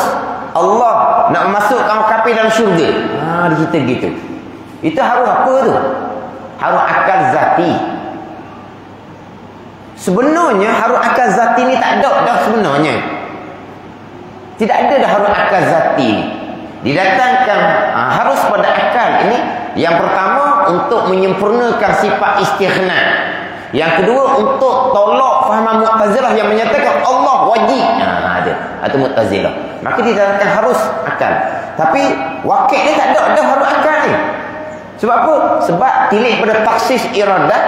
Allah nak memasukkan orang kafir dalam syurga. Dia cerita gitu. Itu harus apa tu? Harus akal zati. Sebenarnya harus akal zati ni tak ada dah sebenarnya. Tidak ada dah harus akal zati ni. Didatangkan harus pada akal ini. Yang pertama untuk menyempurnakan sifat istighna. Yang kedua untuk tolak fahaman Mu'tazilah yang menyatakan Allah wajib. Ada. Atau Mu'tazilah. Maka didatangkan harus akal. Tapi wakil dia tak ada harus akal ni. Sebab apa? Sebab tilik pada taksis iradah,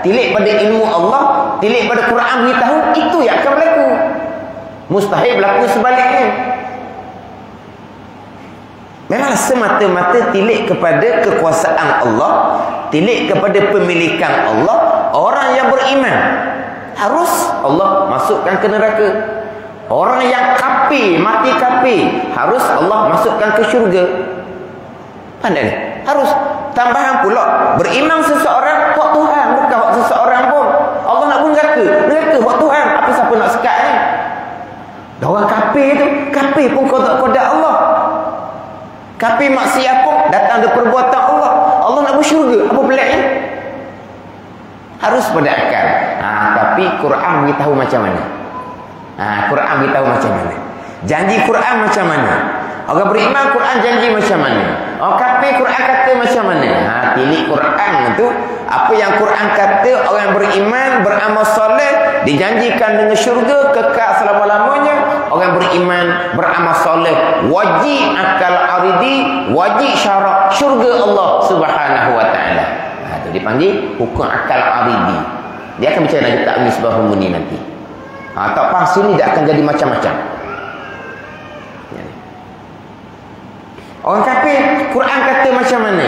tilik pada ilmu Allah, tilik pada Quran beritahu, itu yang akan berlaku. Mustahil berlaku sebaliknya. Memang semata-mata tilik kepada kekuasaan Allah, tilik kepada pemilikan Allah. Orang yang beriman harus Allah masukkan ke neraka. Orang yang kafir, mati kafir, harus Allah masukkan ke syurga. Pandai ni? Harus. Tambahan pula, beriman seseorang hak Tuhan, bukan hak seseorang pun. Allah nak pun neraka, neraka hak Tuhan. Apa siapa nak sekat ni? Orang kafir tu, kafir pun kodak-kodak Allah. Kafir maksiat pun datang dari perbuatan Allah. Allah nak bersyurga, apa pelik ni? Harus pada akal. Tapi Quran beritahu macam mana? Quran beritahu macam mana? Janji Quran macam mana? Orang beriman Quran janji macam mana? Orang kafir Quran kata macam mana? Tilik Quran tu, apa yang Quran kata, orang beriman beramal soleh dijanjikan dengan syurga kekal selama-lamanya. Orang beriman beramal soleh wajib akal aridi, wajib syarak syurga Allah Subhanahu wa taala. Itu dipanggil hukum akal aridi. Dia akan bicara lagi tak misbahul muni nanti. Tak faham sini dia akan jadi macam-macam. Orang kafir Quran kata macam mana?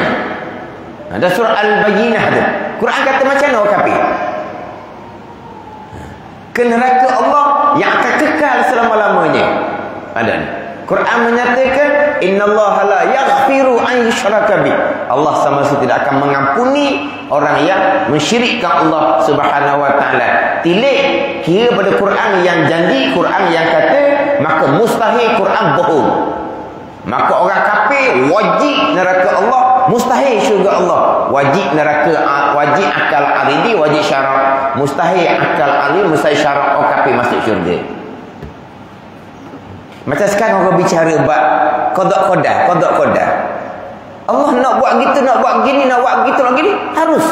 Ada surah Al-Bayyinah tu. Quran kata macam mana orang kafir? Ke neraka Allah yang akan kekal selama-lamanya. Ada ni. Quran menyatakan innallaha la yaghfiru an yushraka bih. Allah sama sekali tidak akan mengampuni orang yang mensyirikkan Allah Subhanahu wa taala. Tilik kira pada Quran yang janji, Quran yang kata, maka mustahil Quran bohong. Maka orang kafir wajib neraka Allah, mustahil syurga Allah. Wajib neraka, wajib akal aridi, wajib syarak. Mustahil akal aridi, mustahil syarak orang kafir masuk syurga. Macam sekarang orang bicara bab qada. Allah nak buat gitu, nak buat gini, nak buat gitu, nak gini, harus.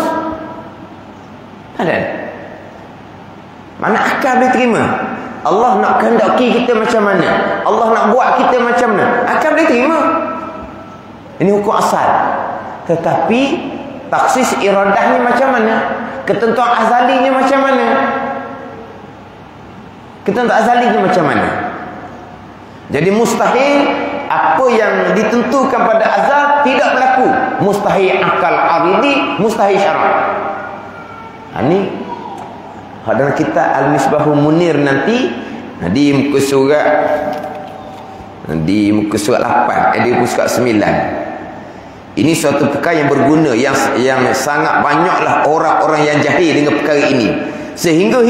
Ada. Mana akal boleh terima? Allah nak kehendaki kita macam mana? Allah nak buat kita macam mana? Akal boleh terima. Ini hukum asal. Tetapi taksis iradah ni macam mana? Ketentuan azalinya macam mana? Ketentuan azalinya macam mana? Jadi mustahil apa yang ditentukan pada azal tidak berlaku. Mustahil akal aridi, mustahil syarak. Ini dalam kitab Al-Misbahul Munir nanti di muka surat 8, di muka surat 9. Ini suatu perkara yang berguna, yang sangat banyaklah orang-orang yang jahil dengan perkara ini. Sehingga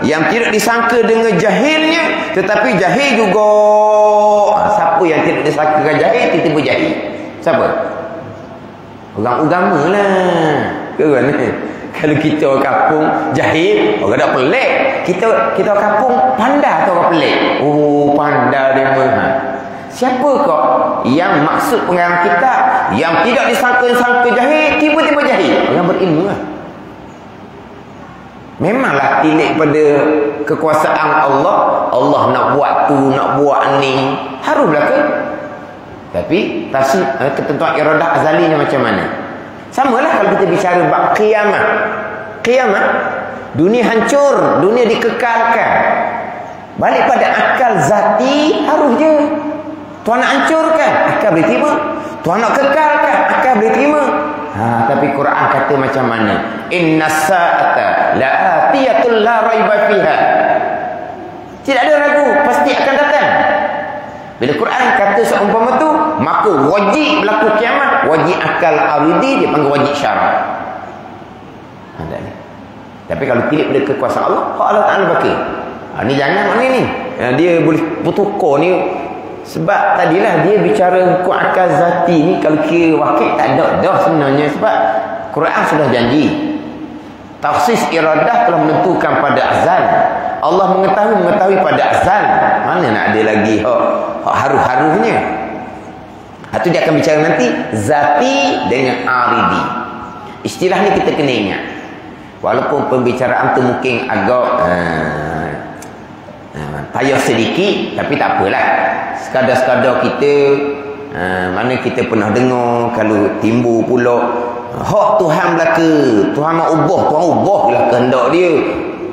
yang tidak disangka dengan jahilnya, tetapi jahil juga. Siapa yang tidak disangka dengan jahil, tiba-tiba jahil? Siapa? Orang agama lah. Kan? Kalau kita orang kampung jahil, orang tak pelik. Kita orang kampung pandai atau orang pelik? Oh, pandai dia mah. Siapa kok yang maksud pengarang kita yang tidak disangka-sangka jahil, tiba-tiba jahil? Orang berilmu lah. Memanglah tilik pada kekuasaan Allah. Allah nak buat tu, nak buat ni, harus berlaku. Tapi tafsir ketentuan iradah azalinya macam mana? Samalah kalau kita bicara bab kiamat. Kiamat, dunia hancur, dunia dikekalkan. Balik pada akal zati, harus je. Tuan nak hancurkan, akal boleh terima. Tuan nak kekalkan, akal boleh terima. Tapi Quran kata macam mana? Inna sa'ata la'atiyatul la raiba fiha. Tidak ada ragu, pasti akan datang. Bila Quran kata seumpama tu, maka wajib berlaku kiamat. Wajib akal aridi, dia panggil wajib syarak. Tapi kalau pilih pada kekuasaan Allah, Allah Ta'ala bakir. Ni jangan mana ni? Dia boleh bertukar ni. Sebab tadilah dia bicara hukum akal zati ni, kalau kira wakil tak ada dah sebenarnya. Sebab Quran sudah janji. Taksis iradah telah menentukan pada azal. Allah mengetahui pada azal. Mana nak ada lagi haru-harunya. Itu dia akan bicara nanti zati dengan aridi. Istilah ni kita kena ingat. Walaupun pembicaraan tu mungkin agak payah sedikit, tapi tak apalah. Sekadar-sekadar kita Mana kita pernah dengar kalau timbul pula hak Tuhan belaka, Tuhan nak ubah lah kehendak dia.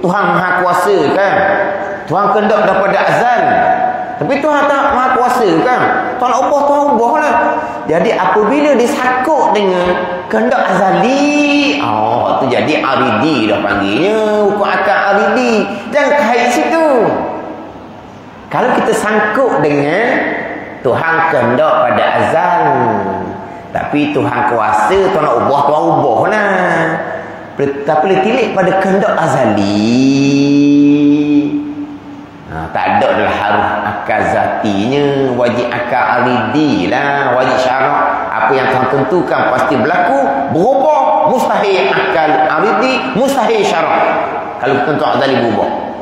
Tuhan maha kuasa kan, Tuhan kehendak daripada azal, tapi Tuhan tak maha kuasa kan, Tuhan nak ubah lah. Jadi apabila disakut dengan kehendak azali, tu jadi aridi dah panggilnya, hukum akal aridi. Jangan kait situ. Kalau kita sangkut dengan Tuhan kehendak pada azal, tapi Tuhan kuasa, Tuhan nak ubah lah. Tapi tilik pada kehendak azali, tak ada adalah harus akal zatinya, wajib akal aridi lah, wajib syarak. Apa yang Tuhan tentukan pasti berlaku, berubah mustahil akal aridi, mustahil syarak. Kalau tentu azali berubah.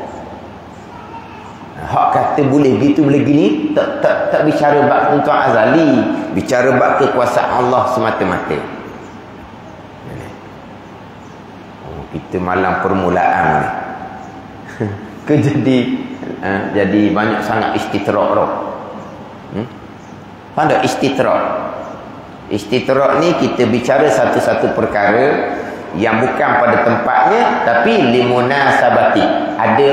Hak kata boleh gitu boleh gini, tak bicara bab tentu azali, bicara bab kekuasaan Allah semata-mata. Kita malam permulaan ni. Jadi banyak sangat istitrak roh. Faham tak istitrak? Istitrak ni kita bicara satu-satu perkara yang bukan pada tempatnya, tapi limunasabati. Ada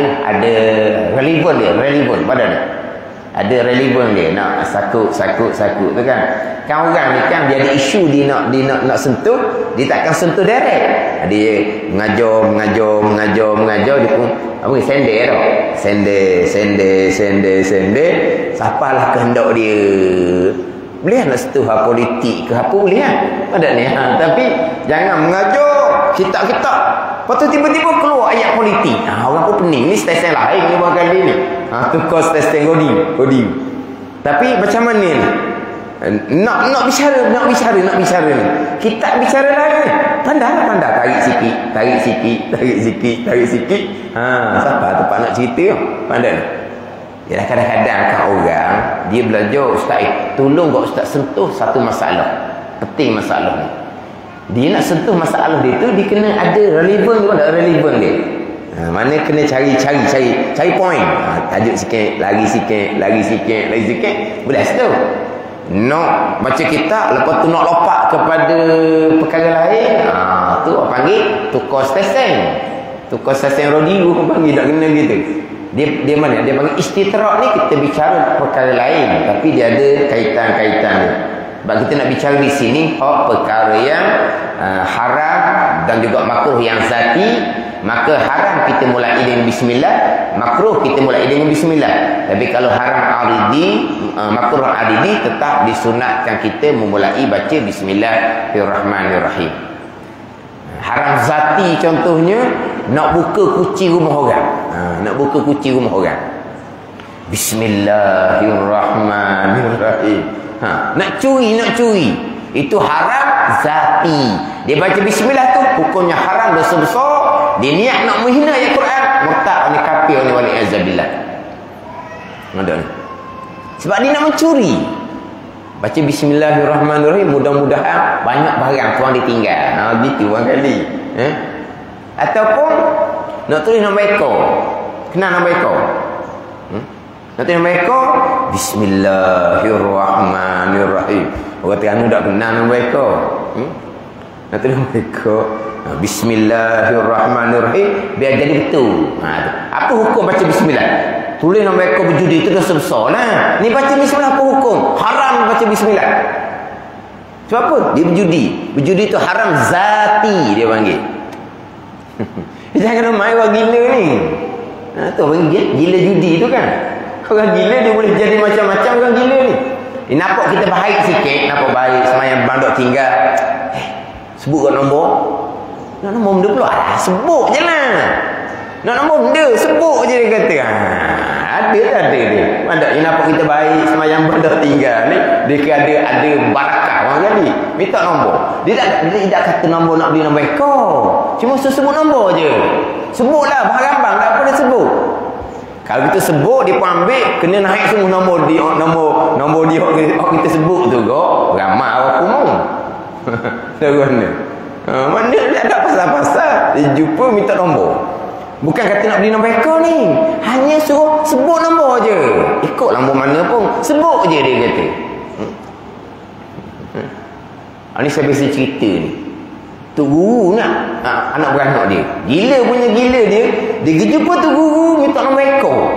relevan pada ni. Ada relevan dia, nak sakut tu kan. Kan orang ni kan dia ada isu dia nak sentuh, dia takkan sentuh direct. Dia mengajar dia pun apa sender. Siapalah kehendak dia. Boleh nak sentuh politik ke apa boleh kan? Ada ni. Tapi jangan mengajar kitab-kitab. Lepas tu tiba-tiba keluar ayat politik. Orang pun pening. Ni stesen lain ni buat kali ni. Tukar stesen kodi. Tapi macam mana ni? Nak bicara ni. Kitab bicara lain. Pandai. Tarik sikit. Siapa tempat nak cerita? Pandai. Yalah kadang-kadang kan orang dia belajar, ustaz, tolong kau ustaz sentuh satu masalah. Penting masalah ni. Dia nak sentuh masalah dia tu, dia kena ada relevan ke tak relevan dia. Mana kena cari point. Tajuk sikit, lagi sikit. Boleh situ. Nak baca kitab, lepas tu nak lompat kepada perkara lain. Tu apa panggil? Tukar stesen radio pun panggil, tak kena gitu. Dia mana? Dia panggil istitrak ni kita bicara perkara lain, tapi dia ada kaitan-kaitan dia. Sebab kita nak bicara di sini perkara yang haram dan juga makruh yang zati, maka haram kita mulai dengan bismillah, makruh kita mulai dengan bismillah. Tapi kalau haram aridi, makruh aridi, tetap disunatkan kita memulai baca bismillahirrahmanirrahim. Haram zati contohnya nak buka kunci rumah orang. Bismillahirrahmanirrahim. Nak curi itu haram zati. Dia baca bismillah tu hukumnya haram, dosa besar. Dia niat nak menghina ayat Quran, murtad ni, kafir ni, wal iazabillah. Sebab dia nak mencuri. Baca bismillahirrahmanirrahim, mudah-mudahan banyak barang tuan ditinggal. Gitu barangkali. Ataupun nak tulis nama ekor. Kenal nama ekor? Nak tulis nama ekor, bismillahirrahmanirrahim. Orang Terengganu tak kenal nama ekor. Nak tulis nama ekor, bismillahirrahmanirrahim, biar jadi betul. Apa hukum baca bismillah? Tulis nama ekor berjudi itu dosa besar lah. Ni baca bismillah apa hukum? Haram baca bismillah. Sebab apa? Dia berjudi. Berjudi itu haram zati dia panggil. Jangan main orang gila ni. Tu orang gila judi tu kan. Orang gila dia boleh jadi macam-macam orang gila ni. Nampak kita baik sikit, nampak baik semayang bandok tinggal. Sebut kat nombor. Nak nombor benda pula. Sebut je lah. Nak nombor benda, sebut je dia kata. Ada dia. Mandak dia nampak kita baik semayang bandok tinggal ni. Dia ada barakah orang kali. Minta nombor. Dia tak kata nombor nak beli nombor ekor. Cuma sebut nombor je. Sebutlah barang-barang, tak apa dia sebut. Kalau kita sebut, dia pun ambil, kena naik semua nombor dia kita sebut tu kok. Ramai orang kumung. Tak guna. Mana dia ada pasal-pasal. Dia jumpa minta nombor. Bukan kata nak beli nombor ekor ni. Hanya suruh sebut nombor je. Ikut nombor mana pun. Sebut je dia kata. Ni saya biasa cerita ni. Tu guru nak anak beranak dia. Gila punya gila dia. Dia jumpa tu guru minta nombor ekor.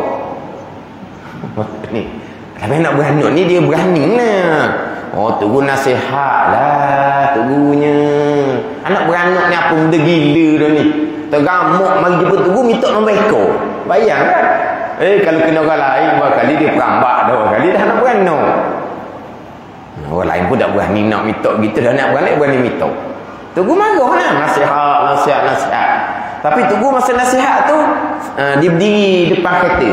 Ni. Tapi anak beranak ni dia berani lah. Oh, tu guru nasihat lah tu gurunya. Anak beranak ni apa benda gila dah ni. Tergamuk mari jumpa tu guru minta nombor ekor. Bayang kan? Kalau kena orang lain berapa kali dia perambak dah. Kali dah anak beranak. Orang lain pun tak berani nak minta gitu dah, nak berani minta. Tugu marah lah, nasihat. Tapi tugu masa nasihat tu dia berdiri depan kereta.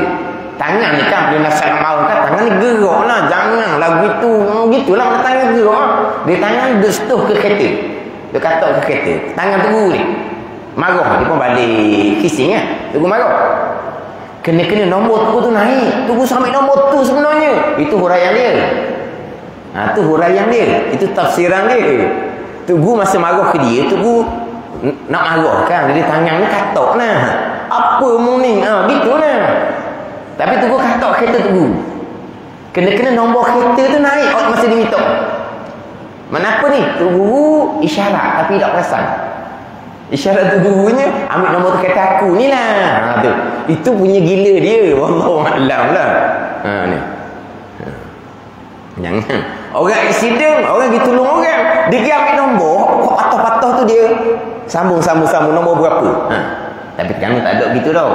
Tangan ni kan dia nasihat marah kan, tangan ni gerak lah, jangan lagu itu gitulah tangan gerak. Dia tangan dia setuh ke kereta. Dia katak ke kereta. Tangan tugu ni marah, dia pun balik kissing kan. Tugu marah. Kena nombor tugu tu naik. Tugu sampai nombor tu sebenarnya. Itu huraian dia. Tu huraian dia. Itu tafsiran dia. Tugu masa marah ke dia, Tugu nak marah kan. Jadi tangan ni katok lah. Apa mu ni? Gitu lah. Tapi Tugu katok kereta Tugu. Kena nombor kereta tu naik. Masa dia minta. Mana apa ni? Tugu isyarat tapi tak perasan. Isyarat tu gurunya ambil nombor tu kereta aku ni lah. Tu. Itu punya gila dia. Wallahualam lah. Ni. Jangan. Orang aksiden, orang pergi tolong orang, dia pergi ambil nombor, patah-patah tu dia sambung nombor berapa. Tapi kami tak ada gitu tau.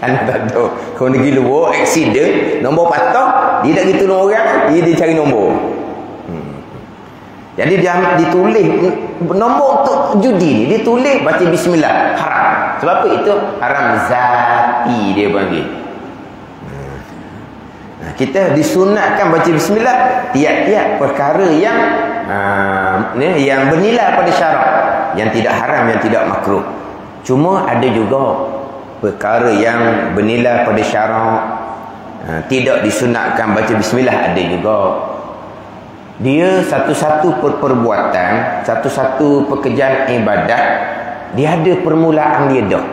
Kami tak ada. Kalau dia pergi luar aksiden, nombor patah, dia tak pergi tolong orang, dia cari nombor. Jadi dia ambil, ditulis nombor untuk judi ni, ditulis baca bismillah, haram. Sebab apa itu? Haram zati dia panggil. Kita disunatkan baca bismillah tiap-tiap perkara yang bernilai pada syarak, yang tidak haram, yang tidak makruh. Cuma ada juga perkara yang bernilai pada syarak, tidak disunatkan baca bismillah, ada juga. Dia satu-satu perbuatan, satu-satu pekerjaan ibadat, dia ada permulaan dia dah.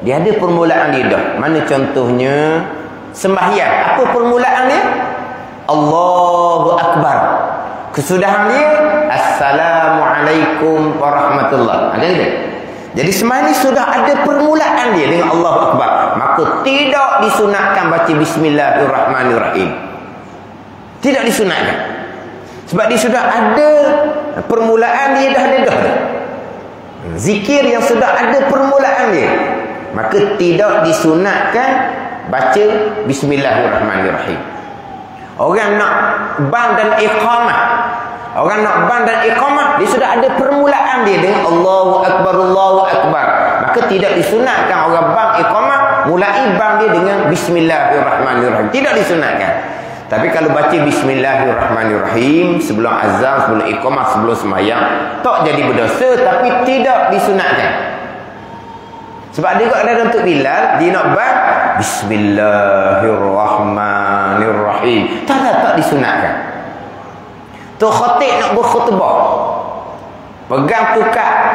Dia ada permulaan dia dah. Mana contohnya? Sembahyang, apa permulaan dia? Allahu Akbar. Kesudahan dia Assalamualaikum warahmatullahi. Ada gitu. Jadi sembahyang ni sudah ada permulaan dia dengan Allahu Akbar. Maka tidak disunatkan baca bismillahirrahmanirrahim. Tidak disunatkan. Sebab dia sudah ada permulaan dia dah ada. Zikir yang sudah ada permulaan dia, maka tidak disunatkan baca bismillahirrahmanirrahim. Orang nak bang dan iqamah. Orang nak bang dan iqamah, dia sudah ada permulaan dia dengan Allahu Akbar, Allahu Akbar. Maka tidak disunatkan orang bang iqamah mulai bang dia dengan bismillahirrahmanirrahim. Tidak disunatkan. Tapi kalau baca bismillahirrahmanirrahim sebelum azan, sebelum iqamah, sebelum sembahyang, tak jadi berdosa, tapi tidak disunatkan. Sebab dia kot ada untuk Bilal, dia nak bang bismillahirrahmanirrahim. Tak disunatkan. Tu khatib nak berkhutbah, pegang tukar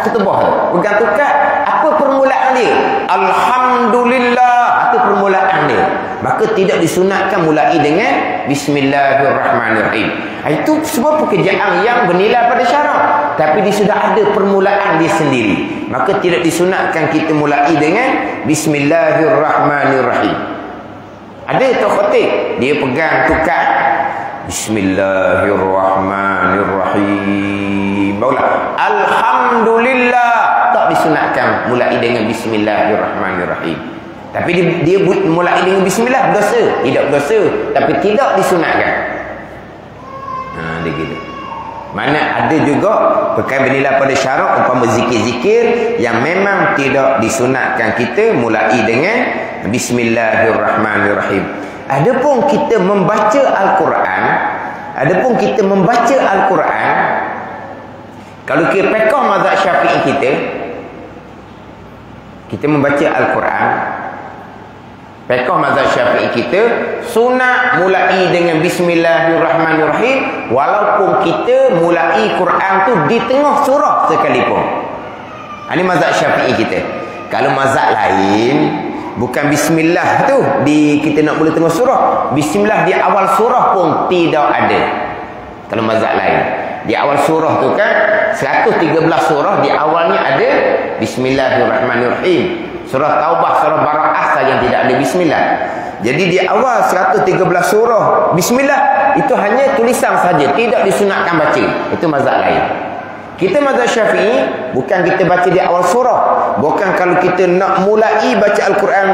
khutbah tu. Pegang tukar, apa permulaan dia? Alhamdulillah, itu permulaan dia. Maka tidak disunatkan mulai dengan bismillahirrahmanirrahim. Itu semua pekerjaan yang bernilai pada syarak, tapi dia sudah ada permulaan dia sendiri. Maka tidak disunatkan kita mulai dengan bismillahirrahmanirrahim. Ada tu khatib, dia pegang tukar bismillahirrahmanirrahim. Barulah alhamdulillah, tak disunatkan mulai dengan bismillahirrahmanirrahim. Tapi dia mulai dengan bismillah berdosa. Tidak berdosa, tapi tidak disunatkan. Dia gitu. Mana ada juga perkara bernilai pada syarak, umpama zikir-zikir yang memang tidak disunatkan kita mulai dengan bismillahirrahmanirrahim. Adapun kita membaca Al-Quran, kalau kita pekoh mazhab Syafi'i kita membaca Al-Quran, pekoh mazhab Syafi'i kita sunat mulai dengan bismillahirrahmanirrahim, walaupun kita mulai Quran tu di tengah surah sekalipun. Ini mazhab Syafi'i kita. Kalau mazhab lain, bukan bismillah tu kita nak mula tengah surah, bismillah di awal surah pun tidak ada. Kalau mazhab lain, di awal surah tu kan 113 surah di awalnya ada Bismillahirrahmanirrahim. Surah Taubah, surah Bara'ah saja yang tidak ada bismillah. Jadi di awal 113 surah bismillah itu hanya tulisan saja, tidak disunatkan baca. Itu mazhab lain. Kita mazhab Syafi'i bukan kita baca di awal surah, bukan kalau kita nak mulai baca Al-Quran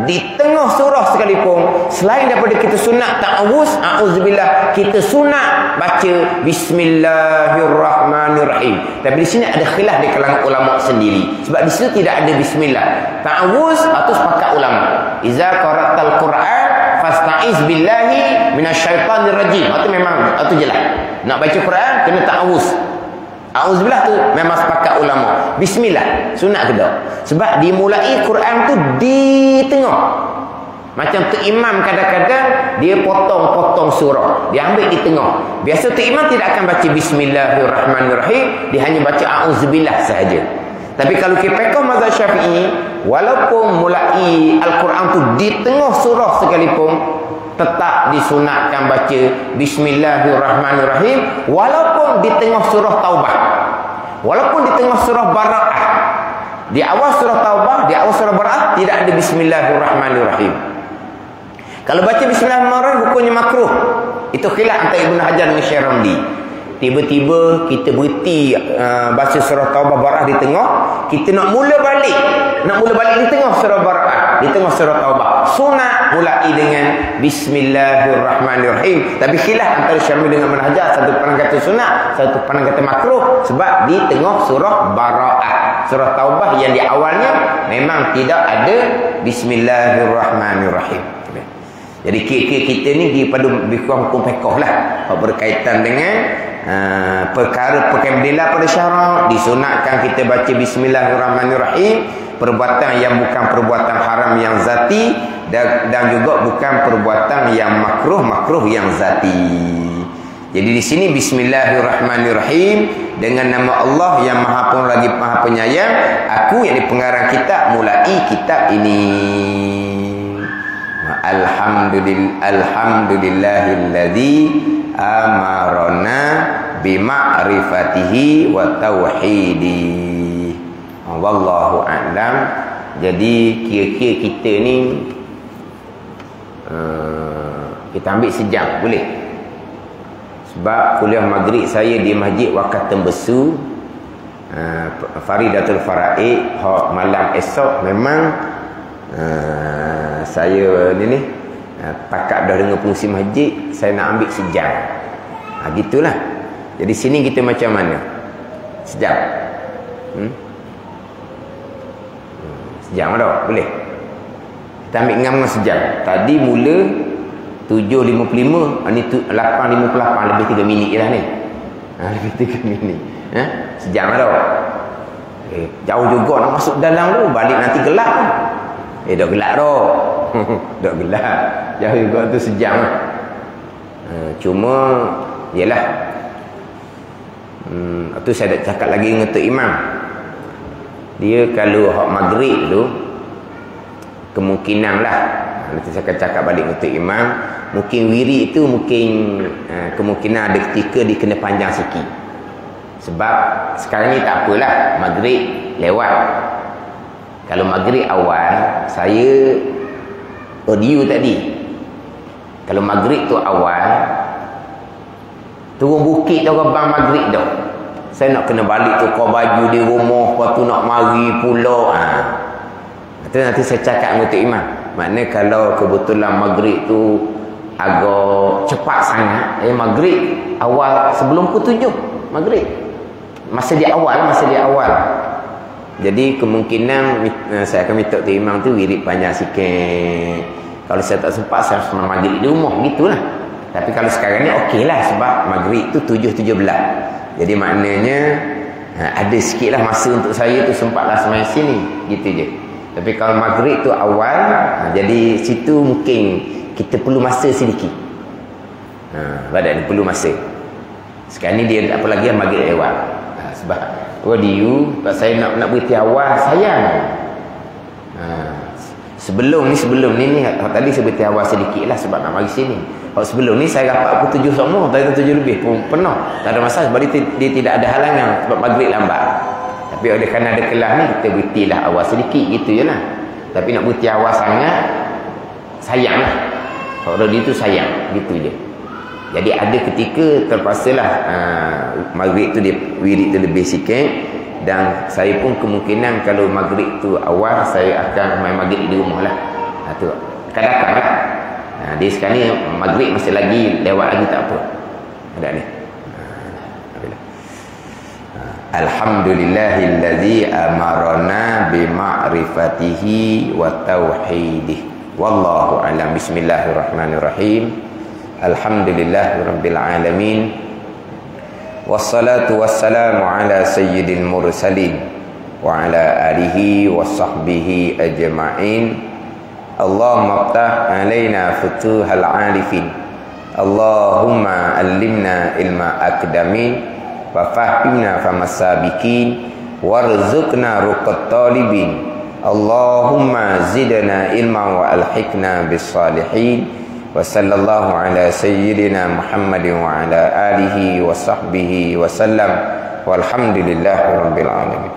di tengah surah sekalipun, selain daripada kita sunat ta'awuz, a'udzubillah, kita sunat baca Bismillahirrahmanirrahim. Tapi di sini ada khilaf di kalangan ulama sendiri, sebab di situ tidak ada bismillah. Ta'awuz atau sepakat ulama, iza qara'tal Quran fasta'iz billahi minasyaitanir rajim. Itu memang itu jelas. Nak baca Quran kena ta'awuz. Auzubillah tu memang sepakat ulama. Bismillah sunat ke tak? Sebab dimulai Quran tu di tengah. Macam tu imam kadang-kadang dia potong-potong surah, dia ambil di tengah. Biasa tu imam tidak akan baca Bismillahirrahmanirrahim, dia hanya baca auzubillah sahaja. Tapi kalau kita pegang mazhab Syafi'i, walaupun mulai Al-Quran tu di tengah surah sekalipun, tetap disunatkan baca Bismillahirrahmanirrahim, walaupun di tengah surah Taubah, walaupun di tengah surah Bara'ah. Di awal surah Taubah, di awal surah Bara'ah tidak ada Bismillahirrahmanirrahim. Kalau baca Bismillahirrahmanirrahim hukumnya makruh. Itu khilaf antara Ibn Hajar dengan Syekh Ramli. Tiba-tiba kita berhenti baca surah Taubah, Bara'ah di tengah, kita nak mula balik di tengah surah Bara'ah, di tengah surah Taubah. Sunat mulai dengan Bismillahirrahmanirrahim. Tapi khilaf antara Syamil dengan Ibn Hajar, satu pandang kata sunat, satu pandang kata makruh, sebab di tengah surah Bara'ah. Surah Taubah yang di awalnya memang tidak ada Bismillahirrahmanirrahim. Jadi kira-kira kita ni daripada hukum fiqh lah, berkaitan dengan perkara bila pada syarak disunatkan kita baca Bismillahirrahmanirrahim, perbuatan yang bukan perbuatan haram yang zati, dan juga bukan perbuatan yang makruh yang zati. Jadi di sini Bismillahirrahmanirrahim, dengan nama Allah yang Maha Pengagung lagi Maha Penyayang, aku yang di pengarang kitab mulai kitab ini. Alhamdulillahilladzi amarona bima'rifatihi wa tauhidi. Wallahu a'lam. Jadi kira-kira kita ni kita ambil sejam boleh? Sebab kuliah maghrib saya di Masjid Wakaf Tembesu, Faridatul Faraid, malam esok memang saya ni pakat dah dengan fungsi masjid, saya nak ambil sejam. Gitulah. Jadi sini kita macam mana? Sejam. Sejam dah boleh. Kita ambil ngam sejam. Tadi mula 7.55, ni 8.58, lebih 3 minit je lah ni. Lebih 3 minit. Sejam dah. Jauh juga nak masuk dalam tu, balik nanti gelap. Dah gelap dah. Dah gelap. Jauh juga tu sejam lah. Cuma yalah, tu saya dah cakap lagi dengan Tok Imam. Dia kalau hak maghrib tu kemungkinan lah, nanti saya akan cakap balik dengan Tok Imam, mungkin wirid itu mungkin kemungkinan ada ketika dia kena panjang sikit. Sebab sekarang ni tak apalah, maghrib lewat. Kalau maghrib awal, saya audio tadi, kalau maghrib tu awal, turun bukit dah bang maghrib dah, saya nak kena balik tukar baju di rumah, lepas tu nak mari pula. Itu nanti saya cakap dengan Tok Imam. Maknanya kalau kebetulan maghrib tu agak cepat sangat, maghrib awal sebelum pukul 7 maghrib, masa di awal. Jadi kemungkinan saya akan minta Tok Imam tu wirid panjang sikit. Kalau saya tak sempat, saya harus maghrib di rumah, gitulah. Tapi kalau sekarang ni okey lah, sebab maghrib tu 7.17. Jadi maknanya ada sikit lah masa untuk saya tu, sempatlah semain sini, gitu je. Tapi kalau maghrib tu awal, jadi situ mungkin kita perlu masa sedikit. Badan perlu masa. Sekarang ni dia apa lagi yang maghrib lewat. Sebab radio, sebab saya nak berhenti awal, sayang. Sebelum ni tadi seperti awal sedikit lah sebab nak mari sini. Kalau sebelum ni saya dapat pukul 7 semua, tadi 7 lebih pun penuh. Tak ada masalah sebab dia tidak ada halangan sebab maghrib lambat. Tapi oleh kerana ada kelas ni, kita berhentilah awal sedikit gitu je lah. Tapi nak berhenti awal sangat, sayang lah. Kalau dia tu sayang, gitu je. Jadi ada ketika terpaksalah maghrib tu dia wirid tu lebih sikit. Dan saya pun kemungkinan kalau maghrib tu awal, saya akan main maghrib di rumah lah. Tu kadang-kadang lah. Dia sekarang ni maghrib masih lagi lewat lagi tak apa. Ada ni. Alhamdulillahillazi amarana bima'rifatihi wa tauhidih. Wallahu a'lam. Bismillahirrahmanirrahim. Alhamdulillahirabbil alamin. Wassalatu wassalamu ala sayyidil mursalin wa ala alihi wa sahbihi ajma'in. Allahumma aftah alaina futuhal arifin. Allahumma allimna ilma akdamin wa fahimna famasabikin warzuqna ruqat talibin. Allahumma zidna ilma wa alhiqna bis salihin. Wa sallallahu ala sayyidina Muhammadin wa ala alihi wa sahbihi wa sallam. Walhamdulillahi rabbil alamin.